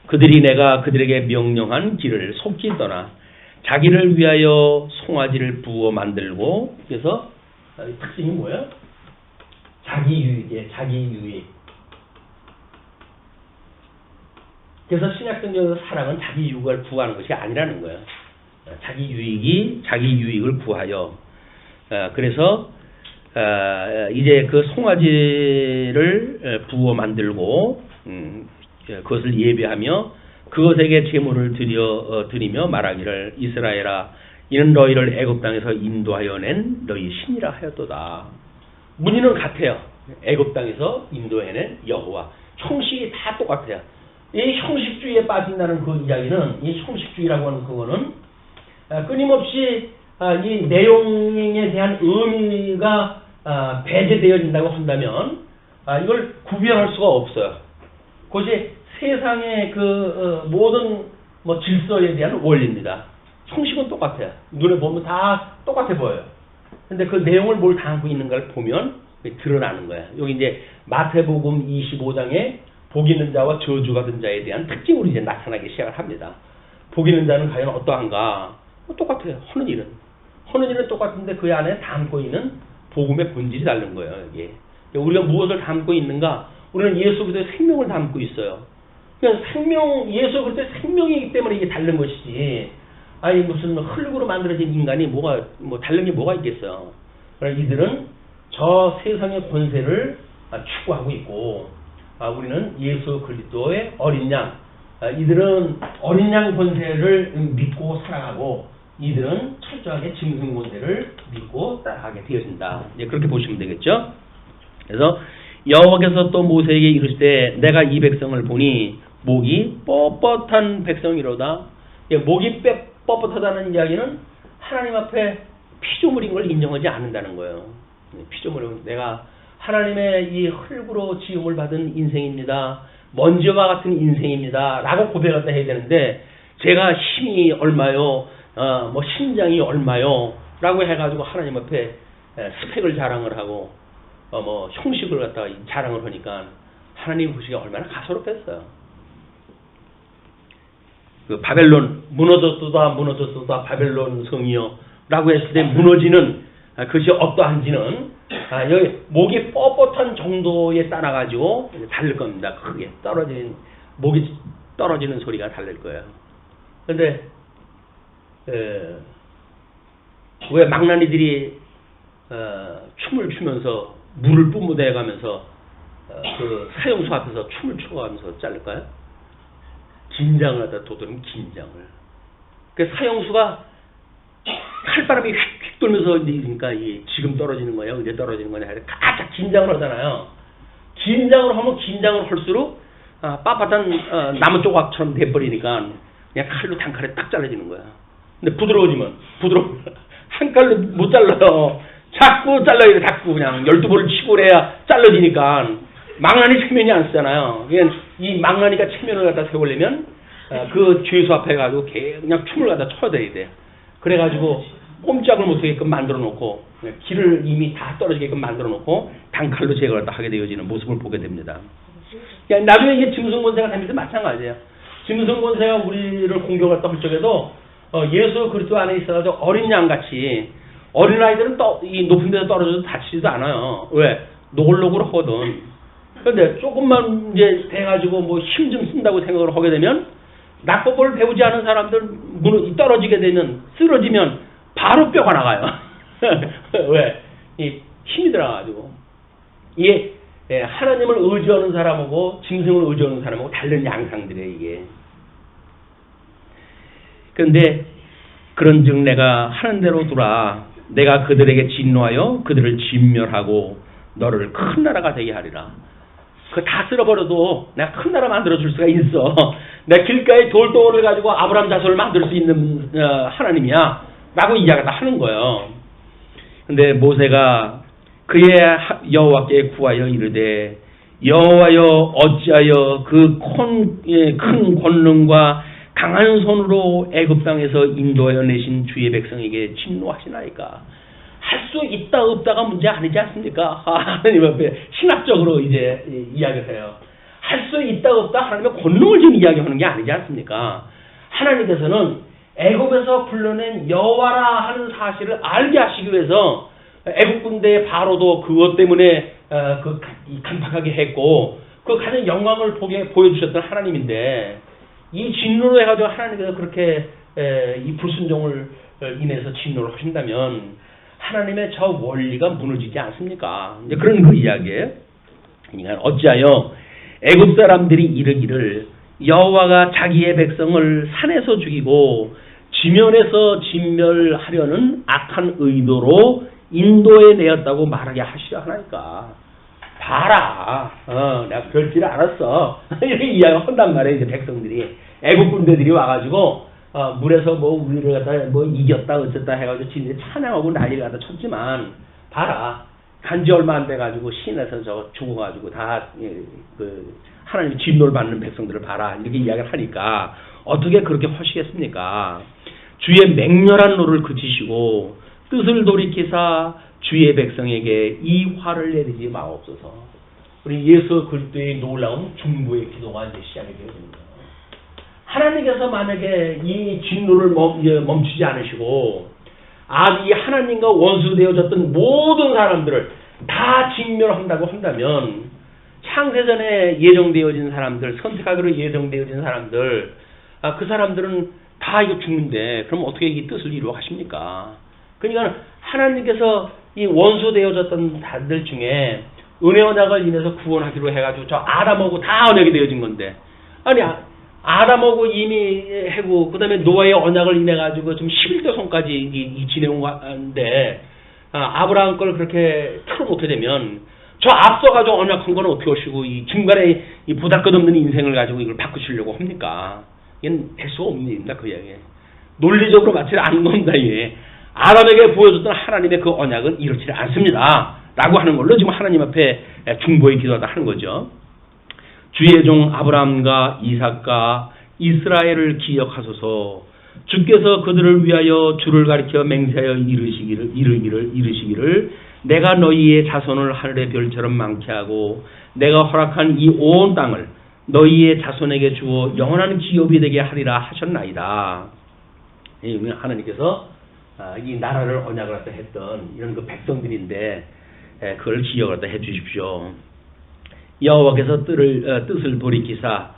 그들이 내가 그들에게 명령한 길을 속히 떠나 자기를 위하여 송아지를 부어 만들고, 그래서 특징이 뭐예요? 자기 유익이에요. 자기 유익. 그래서 신약성경 사랑은 자기 유익을 구하는 것이 아니라는 거예요. 자기 유익을 구하여. 그래서 이제 그 송아지를 부어 만들고 그것을 예배하며 그것에게 제물을 드리며 말하기를 이스라엘아 이는 너희를 애굽 땅에서 인도하여 낸 너희 신이라 하였도다. 문의는 같아요. 애굽 땅에서 인도해낸 여호와. 형식이 다 똑같아요. 이 형식주의에 빠진다는 그 이야기는, 이 형식주의라고 하는 그거는 끊임없이 이 내용에 대한 의미가 배제되어진다고 한다면 이걸 구별할 수가 없어요. 그것이 세상의 그 모든 질서에 대한 원리입니다. 형식은 똑같아요. 눈에 보면 다 똑같아 보여요. 근데 그 내용을 뭘 담고 있는가를 보면 드러나는 거예요. 여기 이제 마태복음 25장에 복 있는 자와 저주 받은 자에 대한 특징으로 이제 나타나기 시작을 합니다. 복 있는 자는 과연 어떠한가? 똑같아요. 하는 일은 똑같은데 그 안에 담고 있는 복음의 본질이 다른 거예요. 이게 우리가 무엇을 담고 있는가? 우리는 예수 그리스도의 생명을 담고 있어요. 그러니까 예수 그리스도의 생명이기 때문에 이게 다른 것이지. 아니 무슨 흙으로 만들어진 인간이 뭐 다른 게 뭐가 있겠어요. 그러나 이들은 저 세상의 권세를 추구하고 있고, 우리는 예수 그리스도의 어린 양, 이들은 어린 양 권세를 믿고 살아가고, 이들은 철저하게 짐승 권세를 믿고 따라가게 되어진다. 이제 그렇게 보시면 되겠죠. 그래서 여호와께서 또 모세에게 이르시되 내가 이 백성을 보니 목이 뻣뻣한 백성이로다. 목이 뻣뻣하다는 이야기는 하나님 앞에 피조물인 걸 인정하지 않는다는 거예요. 피조물은 내가 하나님의 이 흙으로 지음을 받은 인생입니다. 먼지와 같은 인생입니다. 라고 고백을 해야 되는데, 제가 힘이 얼마요? 뭐 신장이 얼마요? 라고 해가지고 하나님 앞에 스펙을 자랑을 하고, 뭐 형식을 갖다가 자랑을 하니까 하나님 보시기에 얼마나 가소롭겠어요. 그 바벨론 무너졌도다 바벨론 성이요 라고 했을 때 무너지는 그것이 어떠한지는 여기 목이 뻣뻣한 정도에 따라 가지고 다를 겁니다. 크게 목이 떨어지는 소리가 다를 거예요. 근데 왜 망나니들이 춤을 추면서 물을 뿜어대 가면서 그 사형수 앞에서 춤을 추어가면서 자를까요? 긴장을 하다 도드는 긴장을. 그 사형수가 칼바람이 휙휙 돌면서 그러니까 지금 떨어지는 거예요, 언제 떨어지는 거냐, 가짝 긴장을 하잖아요. 긴장을 하면 긴장을 할수록 빳빳한 나무 조각처럼 돼버리니까 그냥 칼로 단칼에 딱 잘라지는 거야. 근데 부드러워지면 한 칼로 못 잘라요. 자꾸 잘라야 돼. 자꾸 그냥 12번을 치고 그래야 잘라지니까. 망나니 체면이 안 쓰잖아요. 이 망나니가 체면을 갖다 세우려면 그 죄수 앞에 가지고 그냥 춤을 갖다 춰야 돼. 그래가지고 꼼짝을 못하게끔 만들어 놓고 길을 이미 다 떨어지게끔 만들어 놓고 단칼로 제거를 하게 되어지는 모습을 보게 됩니다. 나중에 이게 짐승 권세가 되면서 마찬가지예요. 짐승 권세가 우리를 공격할 할 적에도 예수 그리스도 안에 있어가지고 어린 양같이, 어린아이들은 이 높은 데서 떨어져도 다치지도 않아요. 왜? 노골노골 하거든. 그런데 조금만 이제 돼가지고 뭐 힘 좀 쓴다고 생각을 하게 되면, 낙법을 배우지 않은 사람들 떨어지게 되면, 쓰러지면 바로 뼈가 나가요. 왜? 이 힘이 들어가가지고. 이게 하나님을 의지하는 사람하고 짐승을 의지하는 사람하고 다른 양상들이에요, 이게. 그런데 그런즉 내가 하는 대로 두라. 내가 그들에게 진노하여 그들을 진멸하고 너를 큰 나라가 되게 하리라. 그거 다 쓸어버려도 내가 큰 나라 만들어줄 수가 있어. 내 길가에 돌덩어리를 가지고 아브라함 자손을 만들 수 있는 하나님이야 라고 이야기를 하는 거예요. 근데 모세가 그의 여호와께 구하여 이르되 여호와여 어찌하여 그 큰 권능과 강한 손으로 애굽 땅에서 인도하여 내신 주의 백성에게 진노하시나이까. 할 수 있다 없다가 문제 아니지 않습니까? 하나님 앞에 신학적으로 이제 이야기를 해요. 할 수 있다 없다 하나님의 권능을 지금 이야기하는 게 아니지 않습니까? 하나님께서는 애굽에서 불러낸 여호와라 하는 사실을 알게 하시기 위해서 애굽 군대의 바로도 그것 때문에 간파하게 했고, 그 가진 영광을 보여주셨던 하나님인데, 이 진노로 해가지고 하나님께서 그렇게 이 불순종을 인해서 진노를 하신다면 하나님의 저 원리가 무너지지 않습니까? 이제 그런 그 이야기예요. 그러니까 어찌하여 애굽 사람들이 이르기를 여호와가 자기의 백성을 산에서 죽이고 지면에서 진멸하려는 악한 의도로 인도에 내었다고 말하게 하시려 하나니까. 봐라, 내가 그럴 줄 알았어. 이렇게 이야기한단 말이에요. 이제 백성들이, 애국 군대들이 와가지고 물에서 뭐 우리를 갖다 뭐 이겼다 어쨌다 해가지고 진짜 찬양하고 난리를 갖다 쳤지만, 봐라, 간지 얼마 안 돼가지고 신에서 저거 죽어가지고 다 하나님의 진노를 받는 백성들을 봐라, 이렇게 이야기를 하니까 어떻게 그렇게 하시겠습니까? 주의 맹렬한 노를 그치시고 뜻을 돌이키사 주의 백성에게 이 화를 내리지 마옵소서. 우리 예수 그리스도의 놀라운 중보의 기도가 이제 시작이 되어집니다. 하나님께서 만약에 이 진노를 멈추지 않으시고 이 하나님과 원수되어졌던 모든 사람들을 다 진멸한다고 한다면 창세전에 예정되어진 사람들, 선택하기로 예정되어진 사람들, 그 사람들은 다 이거 죽는데 그럼 어떻게 이 뜻을 이루어 가십니까? 그러니까 하나님께서 이 원수 되어졌던 자들 중에 은혜 언약을 인해서 구원하기로 해가지고 저 아담하고 다 언약이 되어진 건데, 아니 아담하고 이미 해고 그다음에 노아의 언약을 인해 가지고 지금 11대 손까지 지내온 건데 아브라함 걸 그렇게 틀어놓게 되면 저 앞서가지고 언약한 거는 어떻게 하시고 이 중간에 이 보잘것없는 인생을 가지고 이걸 바꾸시려고 합니까? 이건 될 수가 없는 일입니다. 그 이야기. 논리적으로 맞지 않은 겁니다. 이게. 아담에게 보여줬던 하나님의 그 언약은 이렇지 않습니다. 라고 하는 걸로 지금 하나님 앞에 중보의 기도하다 하는 거죠. 주의 종 아브라함과 이삭과 이스라엘을 기억하소서. 주께서 그들을 위하여 주를 가리켜 맹세하여 이르시기를 내가 너희의 자손을 하늘의 별처럼 많게 하고 내가 허락한 이 온 땅을 너희의 자손에게 주어 영원한 기업이 되게 하리라 하셨나이다. 하나님께서 이 나라를 언약을 갖다 했던 이런 그 백성들인데 그걸 기억을 갖다 해 주십시오. 여호와께서 뜻을 돌이키사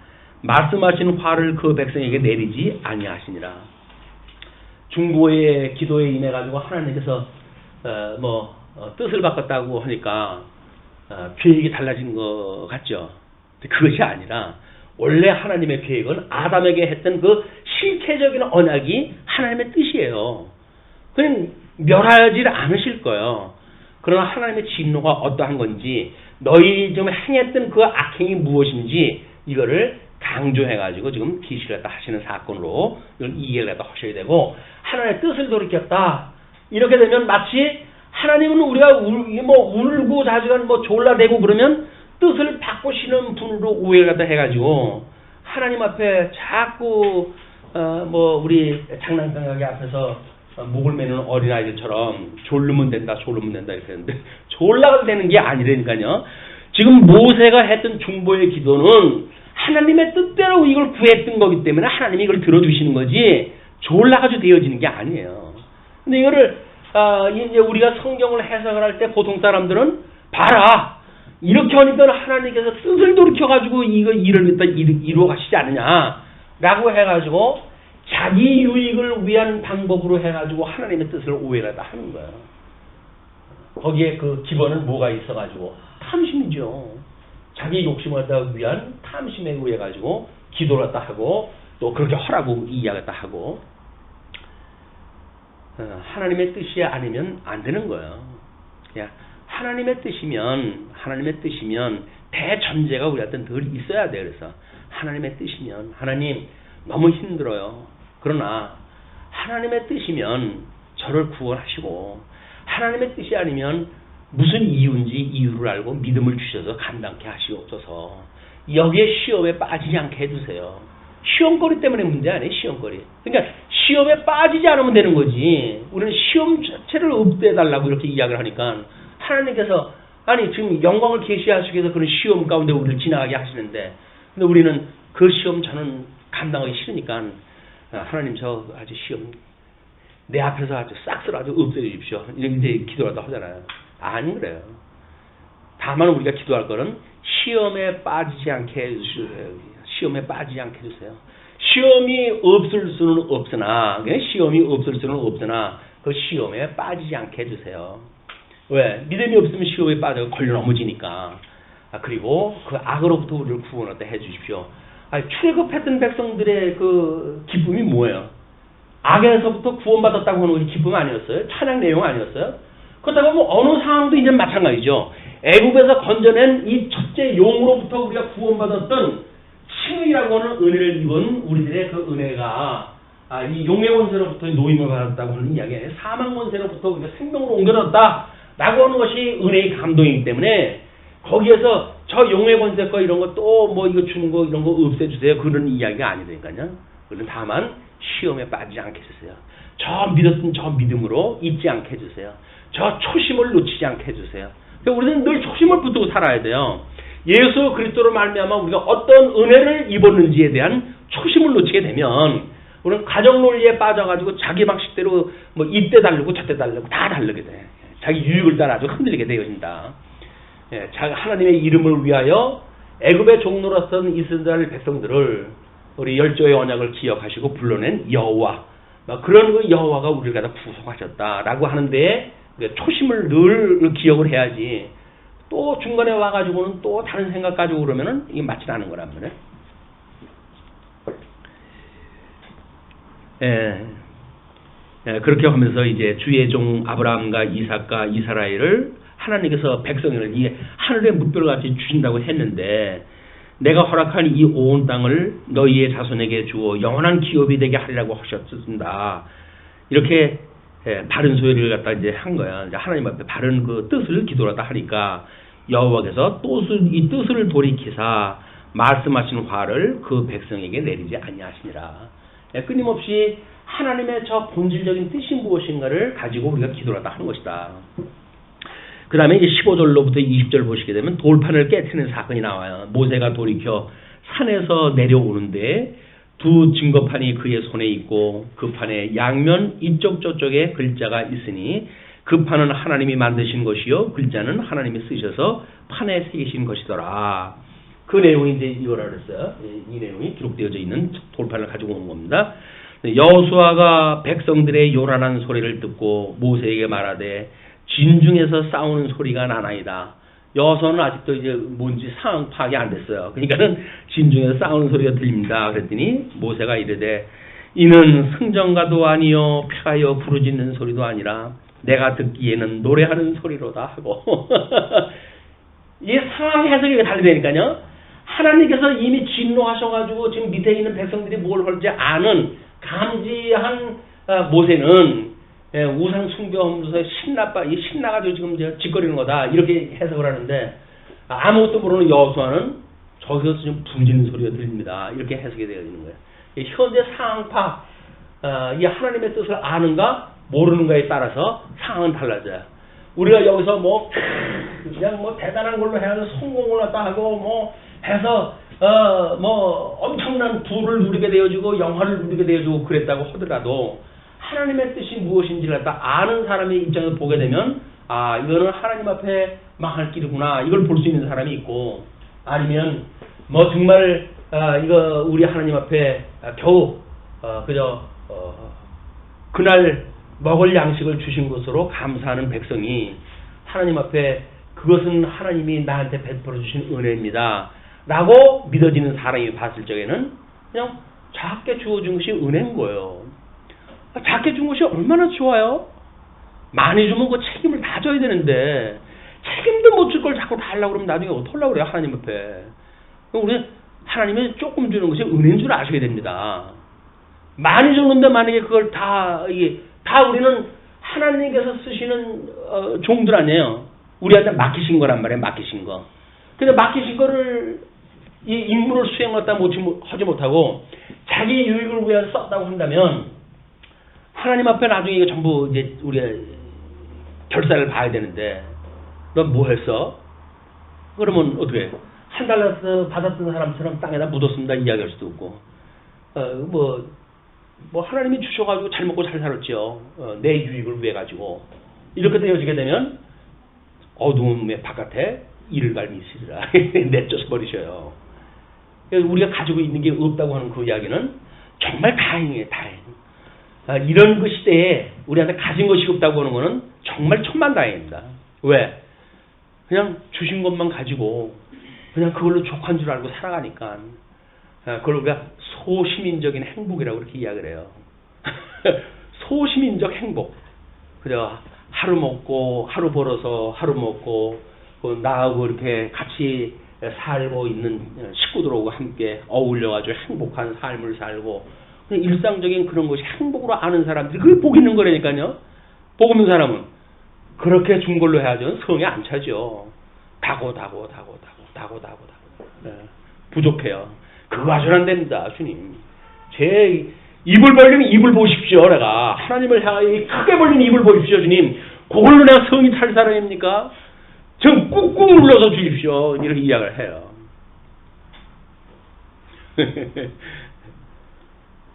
말씀하신 화를 그 백성에게 내리지 아니하시니라. 중보의 기도에 인해 가지고 하나님께서 뜻을 바꿨다고 하니까 계획이 달라진 것 같죠. 그것이 아니라 원래 하나님의 계획은 아담에게 했던 그 실체적인 언약이 하나님의 뜻이에요. 그냥 멸하지 않으실 거예요. 그러나 하나님의 진노가 어떠한 건지 너희 지금 행했던 그 악행이 무엇인지 이거를 강조해가지고 지금 계시를 갖다 하시는 사건으로 이걸 이해를 갖다 하셔야 되고, 하나님의 뜻을 돌이켰다 이렇게 되면 마치 하나님은 우리가 울고 자주간 졸라대고 그러면 뜻을 바꾸시는 분으로 오해를 갖다 해가지고 하나님 앞에 자꾸 우리 장난감가게 앞에서 목을 매는 어린아이들처럼 졸르면 된다 이렇게 했는데 졸라가 되는 게 아니라니까요. 지금 모세가 했던 중보의 기도는 하나님의 뜻대로 이걸 구했던 거기 때문에 하나님이 이걸 들어주시는 거지 졸라가지고 되어지는 게 아니에요. 근데 이거를 이제 우리가 성경을 해석을 할 때 보통 사람들은 봐라 이렇게 하니까 하나님께서 뜻을 돌이켜가지고 이거 일을 이루어 가시지 않느냐라고 해가지고 자기 유익을 위한 방법으로 해가지고 하나님의 뜻을 오해하다 하는 거예요. 거기에 그 기본은 뭐가 있어가지고 탐심이죠. 자기 욕심을 위한 탐심에 의해가지고 기도를 했다 하고 또 그렇게 하라고 이야기했다 하고 하나님의 뜻이 아니면 안 되는 거예요. 그냥 하나님의 뜻이면 대전제가 우리한테 늘 있어야 돼요. 그래서 하나님의 뜻이면 하나님 너무 힘들어요. 그러나 하나님의 뜻이면 저를 구원하시고 하나님의 뜻이 아니면 무슨 이유인지 이유를 알고 믿음을 주셔서 감당케 하시옵소서. 여기에 시험에 빠지지 않게 해주세요. 시험거리 때문에 문제 아니에요. 시험거리. 그러니까 시험에 빠지지 않으면 되는 거지. 우리는 시험 자체를 없애달라고 이렇게 이야기를 하니까 하나님께서 아니 지금 영광을 계시하시기 위해서 그런 시험 가운데 우리를 지나가게 하시는데 근데 우리는 그 시험 저는 감당하기 싫으니까 하나님 저 아주 시험 내 앞에서 아주 싹쓸 아주 없애 주십시오. 이제 기도하다 하잖아요. 아니 그래요. 다만 우리가 기도할 거는 시험에 빠지지 않게 해주세요. 시험에 빠지지 않게 해주세요. 시험이 없을 수는 없으나 그 시험에 빠지지 않게 해주세요. 왜? 믿음이 없으면 시험에 빠져 걸려 넘어지니까. 그리고 그 악으로부터 우리를 구원하다 해주십시오. 출애굽했던 백성들의 그 기쁨이 뭐예요? 악에서부터 구원받았다고 하는 것이 기쁨 아니었어요? 찬양 내용 아니었어요? 그렇다고 하면 어느 상황도 이제 마찬가지죠. 애굽에서 건져낸 이 첫째 용으로부터 우리가 구원받았던 칭이라고 하는 은혜를 입은 우리들의 그 은혜가 이 용의 권세로부터 노임을 받았다고 하는 이야기에 사망 권세로부터 우리가 생명으로 옮겨졌다라고 하는 것이 은혜의 감동이기 때문에 거기에서 저 용의 권세 거 이런 거 또 이거 주는 거 이런 거 없애주세요. 그런 이야기가 아니니까요. 그는 다만 시험에 빠지지 않게 해주세요. 저 믿었던 저 믿음으로 잊지 않게 해주세요. 저 초심을 놓치지 않게 해주세요. 그러니까 우리는 늘 초심을 붙들고 살아야 돼요. 예수 그리스도로 말미암아 우리가 어떤 은혜를 입었는지에 대한 초심을 놓치게 되면 우리는 가정 논리에 빠져가지고 자기 방식대로 이때 다르고 저때 다르고 다 다르게 돼. 자기 유익을 따라 아주 흔들리게 되어진다. 하나님의 이름을 위하여 애굽의 종로였던 이스라엘 백성들을 우리 열조의 언약을 기억하시고 불러낸 여호와, 그런 그 여호와가 우리를 갖다 구속하셨다라고 하는데 초심을 늘 기억을 해야지. 또 중간에 와가지고는 또 다른 생각 가지고 그러면은 이게 맞지 않은 거란 말이에요. 그렇게 하면서 이제 주의 종 아브라함과 이삭과 이스라엘을 하나님께서 백성을 이게 하늘의 뭇별 같이 주신다고 했는데, 내가 허락한 이 온 땅을 너희의 자손에게 주어 영원한 기업이 되게 하리라고 하셨습니다. 이렇게 바른 소리를 갖다 이제 한 거야. 이제 하나님 앞에 바른 그 뜻을 기도하다 하니까 여호와께서 또 이 뜻을 돌이키사 말씀하신 화를 그 백성에게 내리지 아니하시니라. 끊임없이 하나님의 저 본질적인 뜻이 무엇인가를 가지고 우리가 기도하다 하는 것이다. 그 다음에 이제 15절로부터 20절 보시게 되면 돌판을 깨트리는 사건이 나와요. 모세가 돌이켜 산에서 내려오는데 두 증거판이 그의 손에 있고 그 판에 양면 이쪽 저쪽에 글자가 있으니 그 판은 하나님이 만드신 것이요 글자는 하나님이 쓰셔서 판에 새기신 것이더라. 그 내용이 이제 이거라 그랬어요. 이 내용이 기록되어져 있는 돌판을 가지고 온 겁니다. 여호수아가 백성들의 요란한 소리를 듣고 모세에게 말하되 진중에서 싸우는 소리가 나나이다. 여호수아는 아직도 이제 뭔지 상황 파악이 안 됐어요. 그러니까는 진중에서 싸우는 소리가 들립니다. 그랬더니 모세가 이르되 이는 승전가도 아니요 폐하여 부르짖는 소리도 아니라 내가 듣기에는 노래하는 소리로다 하고 이 상황 해석이 다르다니까요. 하나님께서 이미 진노하셔가지고 지금 밑에 있는 백성들이 뭘 할지 아는 감지한 모세는 우상 숭배하면서 신나가지고 지금 짓거리는 거다 이렇게 해석을 하는데, 아무것도 모르는 여호수아는 저기서 좀 부르짖는 소리가 들립니다 이렇게 해석이 되어 있는 거예요. 현재 상황파 이 하나님의 뜻을 아는가 모르는가에 따라서 상황은 달라져요. 우리가 여기서 뭐 그냥 뭐 대단한 걸로 해야 성공을 갖다 하고 뭐 해서 뭐 엄청난 부를 누리게 되어지고 영화를 누리게 되어지고 그랬다고 하더라도 하나님의 뜻이 무엇인지를 갖다 아는 사람의 입장에서 보게 되면 이거는 하나님 앞에 망할 길이구나 이걸 볼 수 있는 사람이 있고, 아니면 뭐 정말 이거 우리 하나님 앞에 겨우 그저 그날 먹을 양식을 주신 것으로 감사하는 백성이 하나님 앞에 그것은 하나님이 나한테 베풀어 주신 은혜입니다 라고 믿어지는 사람이 봤을 적에는 그냥 작게 주어진 것이 은혜인 거예요. 작게 준 것이 얼마나 좋아요. 많이 주면 그 책임을 다 져야 되는데 책임도 못 줄 걸 자꾸 달라고 그러면 나중에 어떡하려고 그래요 하나님 앞에. 우리 하나님이 조금 주는 것이 은혜인 줄 아셔야 됩니다. 많이 주는데 만약에 그걸 다 우리는 하나님께서 쓰시는 종들 아니에요. 우리한테 맡기신 거란 말이에요. 맡기신 거. 근데 맡기신 거를 이 임무를 수행하다 하지 못하고 자기 유익을 위해서 썼다고 한다면 하나님 앞에 나중에 이거 전부 이제 우리가 결산을 봐야 되는데 넌 뭐 했어? 그러면 어떻게 한 달러 받았던 사람처럼 땅에다 묻었습니다 이야기할 수도 없고 뭐 하나님이 주셔가지고 잘 먹고 잘 살았죠. 내 유익을 위해 가지고 이렇게 되어지게 되면 어두움의 바깥에 이를 갈미 있으리라 내쫓아 버리셔요. 우리가 가지고 있는 게 없다고 하는 그 이야기는 정말 다행이에요. 다행. 이런 그 시대에 우리한테 가진 것이 없다고 하는 것은 정말 천만다행입니다. 왜? 그냥 주신 것만 가지고 그냥 그걸로 족한 줄 알고 살아가니까 그걸 우리가 소시민적인 행복이라고 이렇게 이야기를 해요. 소시민적 행복. 그죠? 하루 먹고 하루 벌어서 하루 먹고 나하고 이렇게 같이 살고 있는 식구들하고 함께 어울려가지고 행복한 삶을 살고 일상적인 그런 것이 행복으로 아는 사람들이 그게 복 있는 거라니까요. 복 없는 사람은 그렇게 준 걸로 해야죠. 성에 안 차죠. 다고. 네. 부족해요. 그거 가지고는 안 됩니다. 주님. 제 입을 벌리면 입을 보십시오. 내가 하나님을 향하여 크게 벌린 입을 보십시오. 주님. 그걸로 내가 성이 찰 사람입니까? 좀 꾹꾹 눌러서 주십시오. 이렇게 이야기를 해요.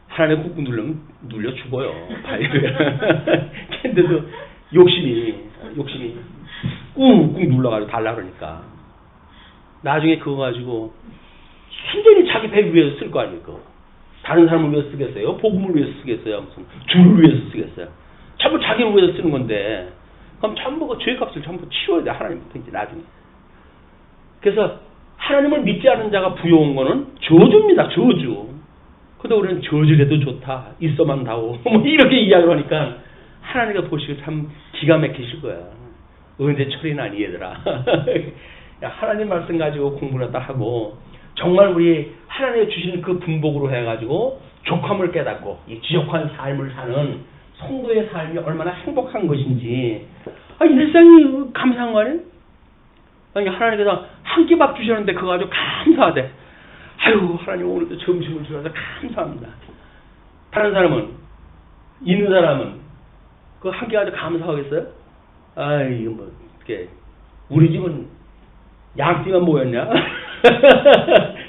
하나님 꾹꾹 눌려 죽어요. 근데도 욕심이 꾹 눌러가지고 달라 그러니까. 나중에 그거 가지고 완전히 자기 배 위에서 쓸 거 아닙니까? 다른 사람을 위해서 쓰겠어요? 복음을 위해서 쓰겠어요? 무슨 주를 위해서 쓰겠어요? 전부 자기를 위해서 쓰는 건데 그럼 전부 그 죄값을 전부 치워야 돼. 하나님부터 이제 나중에. 그래서 하나님을 믿지 않은 자가 부여온 거는 저주입니다. 저주. 근데 우리는 저주래도 좋다. 있어만 다오. 뭐 이렇게 이야기를 하니까 하나님가 보시고 참 기가 막히실 거야. 언제 철이나니 얘들아. 하나님 말씀 가지고 공부를 다 하고 정말 우리 하나님이 주시는 그 분복으로 해가지고 족함을 깨닫고 이 지족한 삶을 사는 성도의 삶이 얼마나 행복한 것인지 일상이 감사한 거 아니에요? 아니 하나님께서 한 끼 밥 주셨는데 그거 가지고 감사하대. 아유 하나님 오늘도 점심을 주셔서 감사합니다. 다른 사람은 있는 사람은 그 한 끼 가지고 감사하겠어요? 아이 뭐 이렇게 우리 집은 양띠만 모였냐?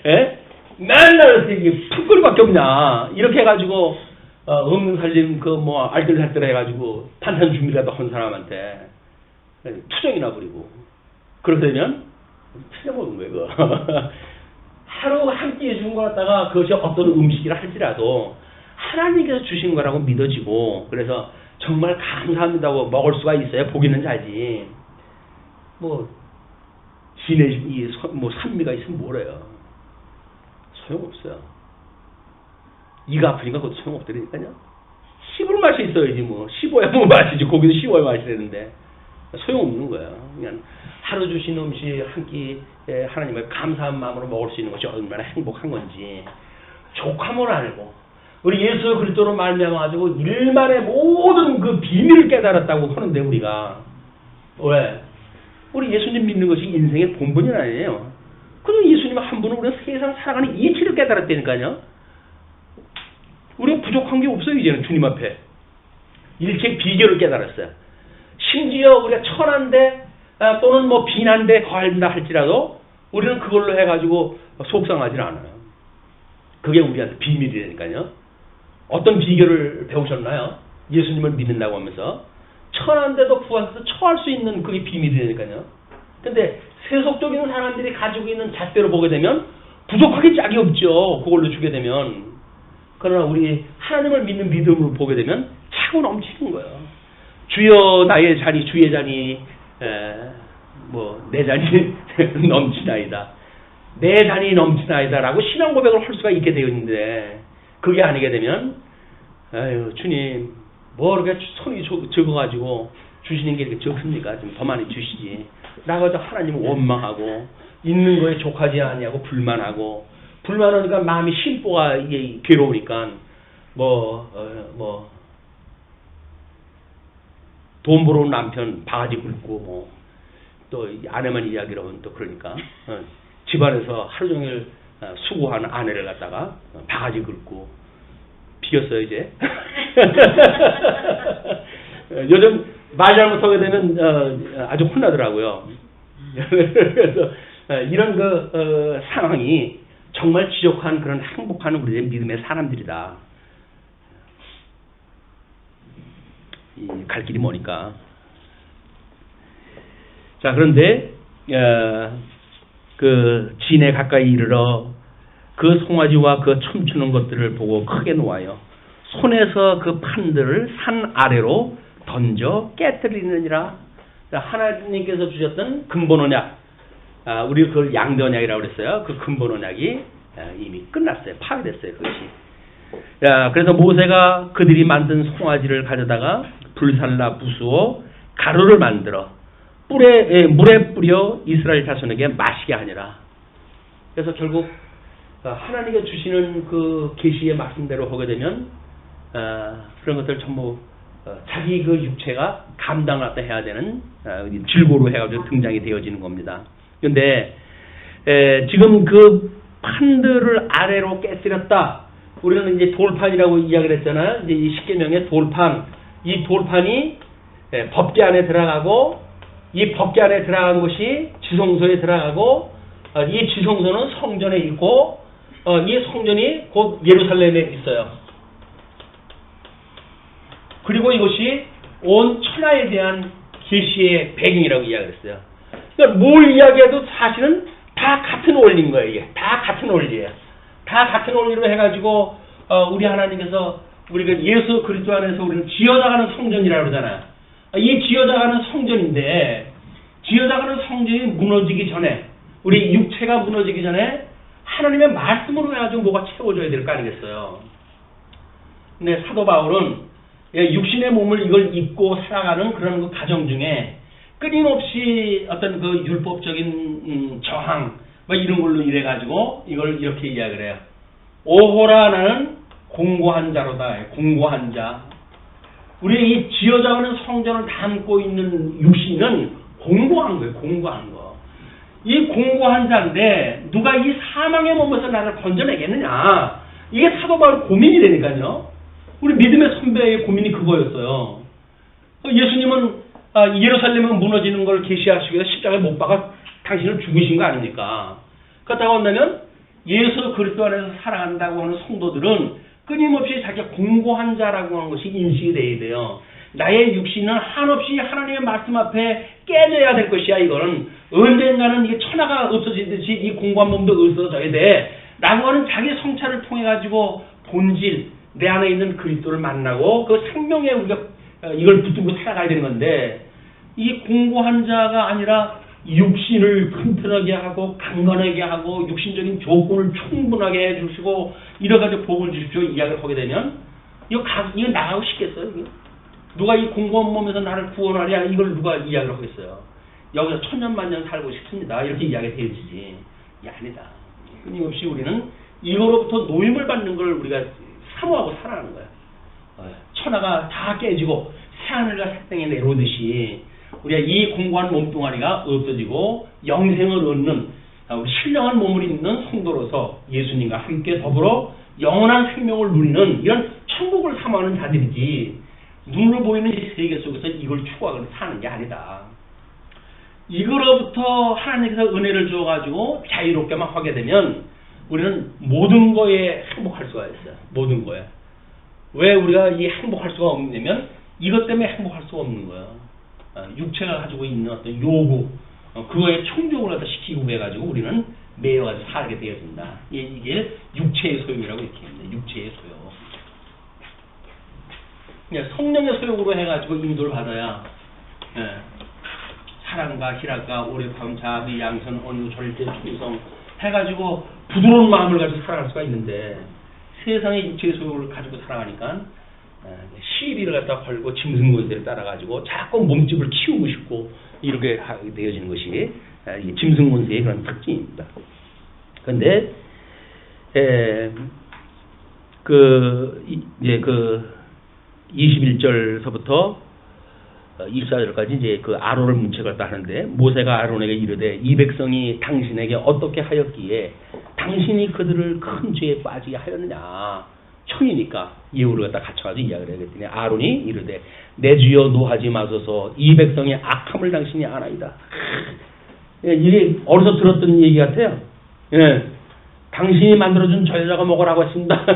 예? 맨날 이게 풋거리밖에 없냐? 이렇게 해가지고 없는 살림 그 뭐 알뜰살뜰 해가지고 반찬 준비라도 한 사람한테 투정이나 부리고 그렇게 되면 틀려먹은 거예요. 그거. 하루 한 끼 준 거 갖다가 그것이 어떤 음식이라 할지라도 하나님께서 주신 거라고 믿어지고 그래서 정말 감사합니다고 먹을 수가 있어야 보기는 자지. 뭐 진의 뭐 산미가 있으면 뭐래요. 소용없어요. 이가 아프니까 그것도 소용없더라니까요. 씹을 맛이 있어야지 뭐. 씹어야 뭐 맛이지. 고기도 씹어야 맛이 되는데 소용없는 거예요. 그냥 하루 주신 음식 한 끼에 하나님을 감사한 마음으로 먹을 수 있는 것이 얼마나 행복한 건지 족함을 알고 우리 예수 그리스도로 말미암아가지고 일만의 모든 그 비밀을 깨달았다고 하는데 우리가 왜? 우리 예수님 믿는 것이 인생의 본분이 아니에요. 그럼 예수님 한 분은 우리가 세상 살아가는 이치를 깨달았다니까요. 우리가 부족한 게 없어요. 이제는 주님 앞에. 일체의 비결을 깨달았어요. 심지어 우리가 천한데 또는 뭐 빈한데 거한다 할지라도 우리는 그걸로 해가지고 속상하지 않아요. 그게 우리한테 비밀이라니까요. 어떤 비결을 배우셨나요? 예수님을 믿는다고 하면서 천한데도 구한데도 처할 수 있는 그게 비밀이라니까요. 근데 세속적인 사람들이 가지고 있는 잣대로 보게 되면 부족하게 짝이 없죠. 그걸로 주게 되면. 그러나 우리 하나님을 믿는 믿음으로 보게 되면 차고 넘치는 거예요. 주여 나의 잔이 주의 잔이 뭐 내 잔이 넘치나이다. 내 잔이 넘치나이다 라고 신앙 고백을 할 수가 있게 되어 있는데 그게 아니게 되면 아유 주님 뭐 이렇게 손이 적어가지고 주시는 게 이렇게 적습니까? 좀 더 많이 주시지. 나가서 하나님을 원망하고 있는 거에 족하지 아니하고 불만하니까 마음이 심보가 이게 괴로우니까 돈 벌어온 남편 바가지 긁고 뭐 또 아내만 이야기를 하면 또 그러니까 집안에서 하루 종일 수고하는 아내를 갖다가 바가지 긁고 비겼어요 이제. 요즘 말 잘못하게 되면 아주 혼나더라고요. 그래서 이런 상황이 정말 지족한 그런 행복한 우리의 믿음의 사람들이다. 갈 길이 머니까. 자 그런데 그 진에 가까이 이르러 그 송아지와 그 춤추는 것들을 보고 크게 놓아요. 손에서 그 판들을 산 아래로 던져 깨뜨리느니라. 하나님께서 주셨던 근본언약, 우리 그걸 양대언약이라고 그랬어요. 그 근본언약이 이미 끝났어요. 파괴됐어요. 그것이. 그래서 모세가 그들이 만든 송아지를 가져다가 불살라 부수어 가루를 만들어 물에 뿌려 이스라엘 자손에게 마시게 하니라. 그래서 결국 하나님께 주시는 그 계시의 말씀대로 하게 되면 그런 것들 전부 자기 그 육체가 감당을 해야 되는 질고로 해가지고 등장이 되어지는 겁니다. 그런데 지금 그 판들을 아래로 깨뜨렸다. 우리는 이제 돌판이라고 이야기를 했잖아요. 이제 이 십계명의 돌판, 이 돌판이 법궤 안에 들어가고 이 법궤 안에 들어간 것이 지성소에 들어가고 이 지성소는 성전에 있고 이 성전이 곧 예루살렘에 있어요. 그리고 이것이 온 천하에 대한 계시의 배경이라고 이야기했어요. 그러니까 뭘 이야기해도 사실은 다 같은 원리인 거예요. 이게 다 같은 원리예요. 다 같은 원리로 해가지고 우리 하나님께서 우리가 예수 그리스도 안에서 우리는 지어나가는 성전이라고 그러잖아요. 이 지어나가는 성전인데 지어나가는 성전이 무너지기 전에 우리 육체가 무너지기 전에 하나님의 말씀으로 해가지고 뭐가 채워져야 될 거 아니겠어요. 근데 사도 바울은 육신의 몸을 이걸 입고 살아가는 그런 그 과정 중에 끊임없이 어떤 그 율법적인 저항 뭐 이런 걸로 이래가지고 이걸 이렇게 이야기를 해요. 오호라 나는 공고한 자로다. 공고한 자. 우리 이 지어져가는 성전을 담고 있는 육신은 공고한 거예요. 공고한 거. 이 공고한 자인데 누가 이 사망의 몸에서 나를 건져내겠느냐. 이게 사도 바울 고민이라니까요. 우리 믿음의 선배의 고민이 그거였어요. 예수님은 예루살렘은 무너지는 걸 계시하시기 위해서 십자가에 못 박아 당신을 죽으신 거 아닙니까? 그렇다고 한다면 예수 그리스도 안에서 살아간다고 하는 성도들은 끊임없이 자기가 공고한 자라고 하는 것이 인식이 돼야 돼요. 나의 육신은 한없이 하나님의 말씀 앞에 깨져야 될 것이야. 이거는 언젠가는 이게 천하가 없어지듯이 이 공고한 몸도 없어져야 돼. 라고 하는 자기 성찰을 통해 가지고 본질 내 안에 있는 그리스도를 만나고 그 생명에 우리가 이걸 붙들고 살아가야 되는 건데 이 공고한 자가 아니라 육신을 튼튼하게 하고 강건하게 하고 육신적인 조건을 충분하게 해주시고 이래가지고 복을 주십시오 이야기를 하게 되면 이거 나가고 싶겠어요? 이게? 누가 이 공고한 몸에서 나를 구원하랴 이걸 누가 이야기를 하겠어요? 여기서 천년만년 살고 싶습니다 이렇게 이야기가 되어지지. 아니다. 끊임없이 우리는 이거로부터 노임을 받는 걸 우리가 사모하고 살아가는 거야. 천하가 다 깨지고 새하늘과 새 땅에 내려오듯이 우리가 이 공고한 몸뚱아리가 없어지고 영생을 얻는 신령한 몸을 입는 성도로서 예수님과 함께 더불어 영원한 생명을 누리는 이런 천국을 사모하는 자들이지 눈으로 보이는 이 세계 속에서 이걸 추구하고 사는 게 아니다. 이거로부터 하나님께서 은혜를 주어가지고 자유롭게만 하게 되면 우리는 모든 거에 행복할 수가 있어요. 모든 거에. 왜 우리가 이 행복할 수가 없냐면 이것 때문에 행복할 수가 없는 거예요. 육체가 가지고 있는 어떤 요구, 그거에 충족을 갖다 시키고 해가지고 우리는 매여가지고 살게 되어진다. 이게 육체의 소유라고 이렇게 합니다. 육체의 소유. 성령의 소유로 해가지고 인도를 받아야 사랑과 희락과 오래함, 자비, 양선, 언유, 절제, 충성 해가지고 부드러운 마음을 가지고 살아갈 수가 있는데 세상의 육체의 소유를 가지고 살아가니까 시비를 갖다 걸고 짐승군대를 따라가지고 자꾸 몸집을 키우고 싶고 이렇게 하게 되어지는 것이 짐승군대의 그런 특징입니다. 그런데 이제 21절서부터 24절까지 이제 그 아론을 문책을 다 하는데 모세가 아론에게 이르되 이 백성이 당신에게 어떻게 하였기에 당신이 그들을 큰 죄에 빠지게 하였느냐. 청이니까 예우를 갖다 갖춰가지고 이야기를 해야겠더니 아론이 이르되 내 주여 노하지 마소서 이 백성의 악함을 당신이 아나이다. 이게 어디서 들었던 얘기 같아요. 당신이 만들어준 저 여자가 먹으라고 했습니다.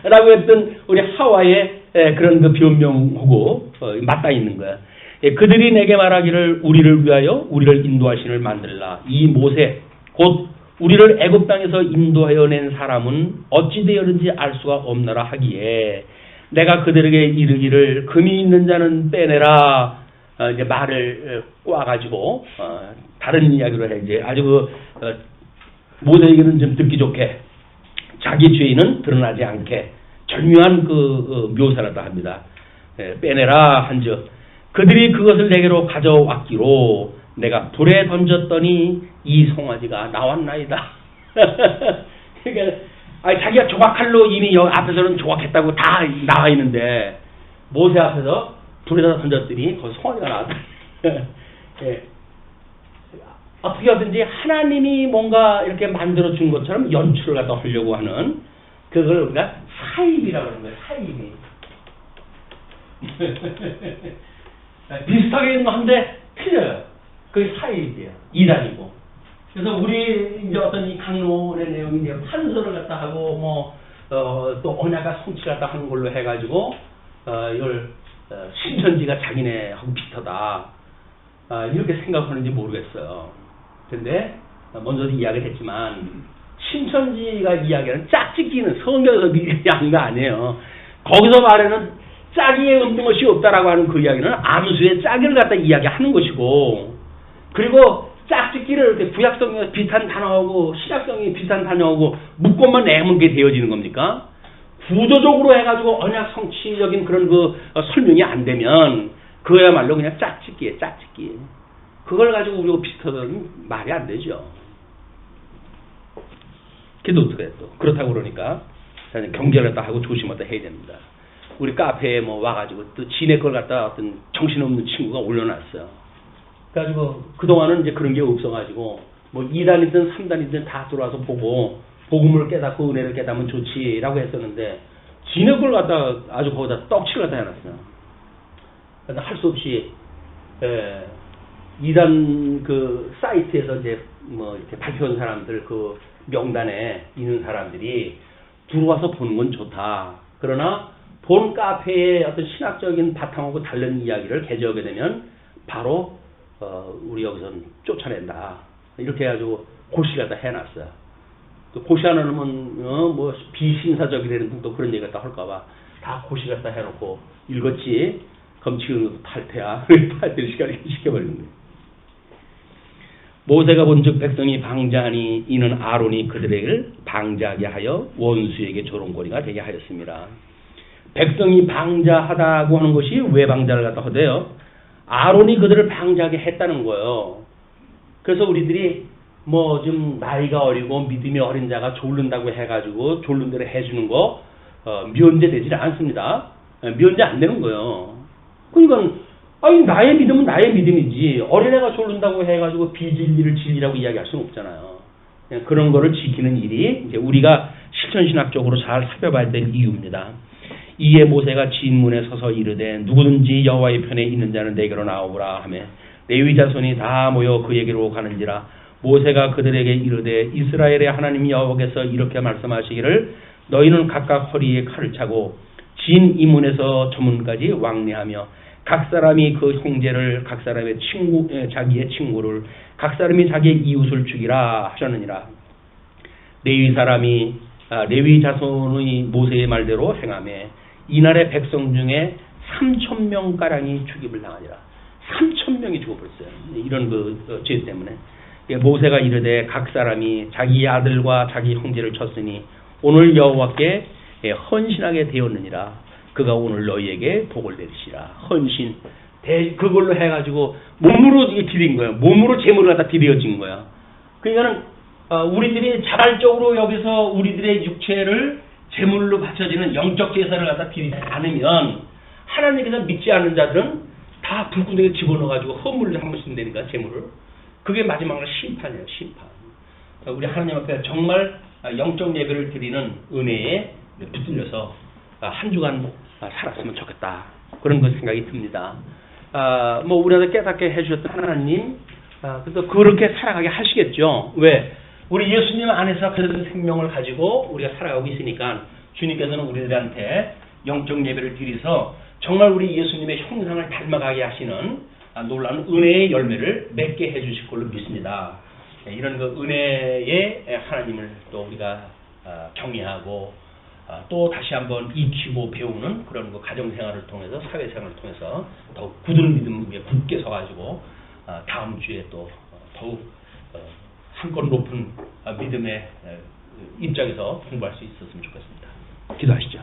라고 했던 우리 하와의 그런 그 변명하고 맞닿아 있는 거야. 그들이 내게 말하기를 우리를 위하여 우리를 인도하시는 만들라. 이 모세 곧 우리를 애굽 땅에서 인도하여 낸 사람은 어찌 되었는지 알 수가 없나라 하기에 내가 그들에게 이르기를 금이 있는 자는 빼내라. 이제 말을 꼬아가지고 다른 이야기로 해 이제 아주 모세에게는 좀 듣기 좋게 자기 죄는 드러나지 않게 절묘한 그 묘사라다 합니다. 빼내라 한즉 그들이 그것을 내게로 가져왔기로 내가 불에 던졌더니 이 송아지가 나왔나이다. 그러니까 자기가 조각칼로 이미 여기 앞에서는 조각했다고 다 나와 있는데 모세 앞에서 불에다 던졌더니 거기 송아지가 나왔다. 어떻게 하든지 하나님이 뭔가 이렇게 만들어준 것처럼 연출을 갖다 하려고 하는 그걸 우리가 사입이라고 하는 거예요. 사입이. 비슷하게 한데 틀려요. 그게 사입이에요. 이단이고. 그래서 우리 이제 어떤 이 강론의 내용이 이제 판서를 갖다 하고 또 언약과 성취 갖다 하는 걸로 해가지고 이걸 신천지가 자기네하고 비슷하다. 이렇게 생각하는지 모르겠어요. 근데 먼저도 이야기를 했지만 신천지가 이야기하는 짝짓기는 성경에서 이야기한 거 아니에요. 거기서 말하는 짝이 없는 것이 없다라고 하는 그 이야기는 암수의 짝을 갖다 이야기하는 것이고, 그리고 짝짓기를 이렇게 구약성경에서 비슷한 단어하고 신약성경에 비슷한 단어하고 묶고만 내면 게 되어지는 겁니까? 구조적으로 해가지고 언약 성취적인 그런 설명이 안 되면 그야말로 그냥 짝짓기예요, 짝짓기. 그걸 가지고 우리가 비슷하다는 말이 안 되죠. 그래도 어떻게 또 그렇다고 그러니까 경계를 갖다 하고 조심하다 해야 됩니다. 우리 카페에 와가지고 또 지네 걸 갖다 어떤 정신없는 친구가 올려놨어요. 그래가지고 그동안은 이제 그런 게 없어가지고 2단이든 3단이든 다 들어와서 보고 복음을 깨닫고 은혜를 깨닫으면 좋지라고 했었는데 지네 걸 갖다 아주 거기다 떡치를 갖다 해놨어요. 그래서 할 수 없이 2단 그 사이트에서 이제 이렇게 발표한 사람들 그 명단에 있는 사람들이 들어와서 보는 건 좋다. 그러나 본 카페의 어떤 신학적인 바탕하고 다른 이야기를 개조하게 되면 바로 우리 여기서는 쫓아낸다. 이렇게 해가지고 고시 갖다 해놨어요. 또 고시 안 하면 비신사적이라는 또 그런 얘기 갖다 할까봐 다 고시 갖다 해놓고 읽었지. 검치는 탈퇴야. 탈퇴를 시켜버리는 거예요. 모세가 본즉 백성이 방자하니 이는 아론이 그들을 방자하게 하여 원수에게 조롱거리가 되게 하였습니다. 백성이 방자하다고 하는 것이 왜 방자를 갖다 하대요? 아론이 그들을 방자하게 했다는 거예요. 그래서 우리들이 좀 나이가 어리고 믿음이 어린 자가 졸른다고 해가지고 졸른 대로 해주는 거 면제되지 않습니다. 면제 안 되는 거예요. 그러니까 나의 믿음은 나의 믿음이지 어린애가 졸른다고 해가지고 비진리를 진리라고 이야기할 수는 없잖아요. 그런 거를 지키는 일이 이제 우리가 실천신학적으로 잘 살펴봐야 될 이유입니다. 이에 모세가 진문에 서서 이르되 누구든지 여호와의 편에 있는 자는 내게로 나오라 하며 레위 자손이 다 모여 그에게로 가는지라. 모세가 그들에게 이르되 이스라엘의 하나님 여호와께서 이렇게 말씀하시기를 너희는 각각 허리에 칼을 차고 진 이문에서 저문까지 왕래하며 각 사람이 그 형제를 각 사람의 자기의 친구를 각 사람이 자기의 이웃을 죽이라 하셨느니라. 레위 자손의 모세의 말대로 행하매 이날의 백성 중에 3,000명가량이 죽임을 당하니라. 3,000명이 죽어버렸어요. 이런 죄 때문에. 모세가 이르되 각 사람이 자기 아들과 자기 형제를 쳤으니 오늘 여호와께 헌신하게 되었느니라. 그가 오늘 너희에게 복을 내리시라. 헌신. 그걸로 해가지고 몸으로 드린 거예요. 몸으로 제물을 갖다 드려진 거야. 그러니까는 우리들이 자발적으로 여기서 우리들의 육체를 제물로 바쳐지는 영적 제사를 갖다 드리지 않으면 하나님께서 믿지 않는 자들은 다 불구덩이에 집어넣어가지고 허물을 한 번씩 내니까 제물을. 그게 마지막으로 심판이에요. 심판. 우리 하나님 앞에 정말 영적 예배를 드리는 은혜에 붙들려서 한 주간 살았으면 좋겠다. 그런 생각이 듭니다. 우리한테 깨닫게 해주셨던 하나님, 그래서 그렇게 살아가게 하시겠죠. 왜? 우리 예수님 안에서 그런 생명을 가지고 우리가 살아가고 있으니까 주님께서는 우리들한테 영적 예배를 드려서 정말 우리 예수님의 형상을 닮아가게 하시는 놀라운 은혜의 열매를 맺게 해주실 걸로 믿습니다. 이런 은혜의 하나님을 또 우리가 경외하고 또 다시 한번 익히고 배우는 그런 가정생활을 통해서 사회생활을 통해서 더욱 굳은 믿음 위에 굳게 서가지고 다음 주에 또 더욱 한껏 높은 믿음의 입장에서 공부할 수 있었으면 좋겠습니다. 기도하시죠.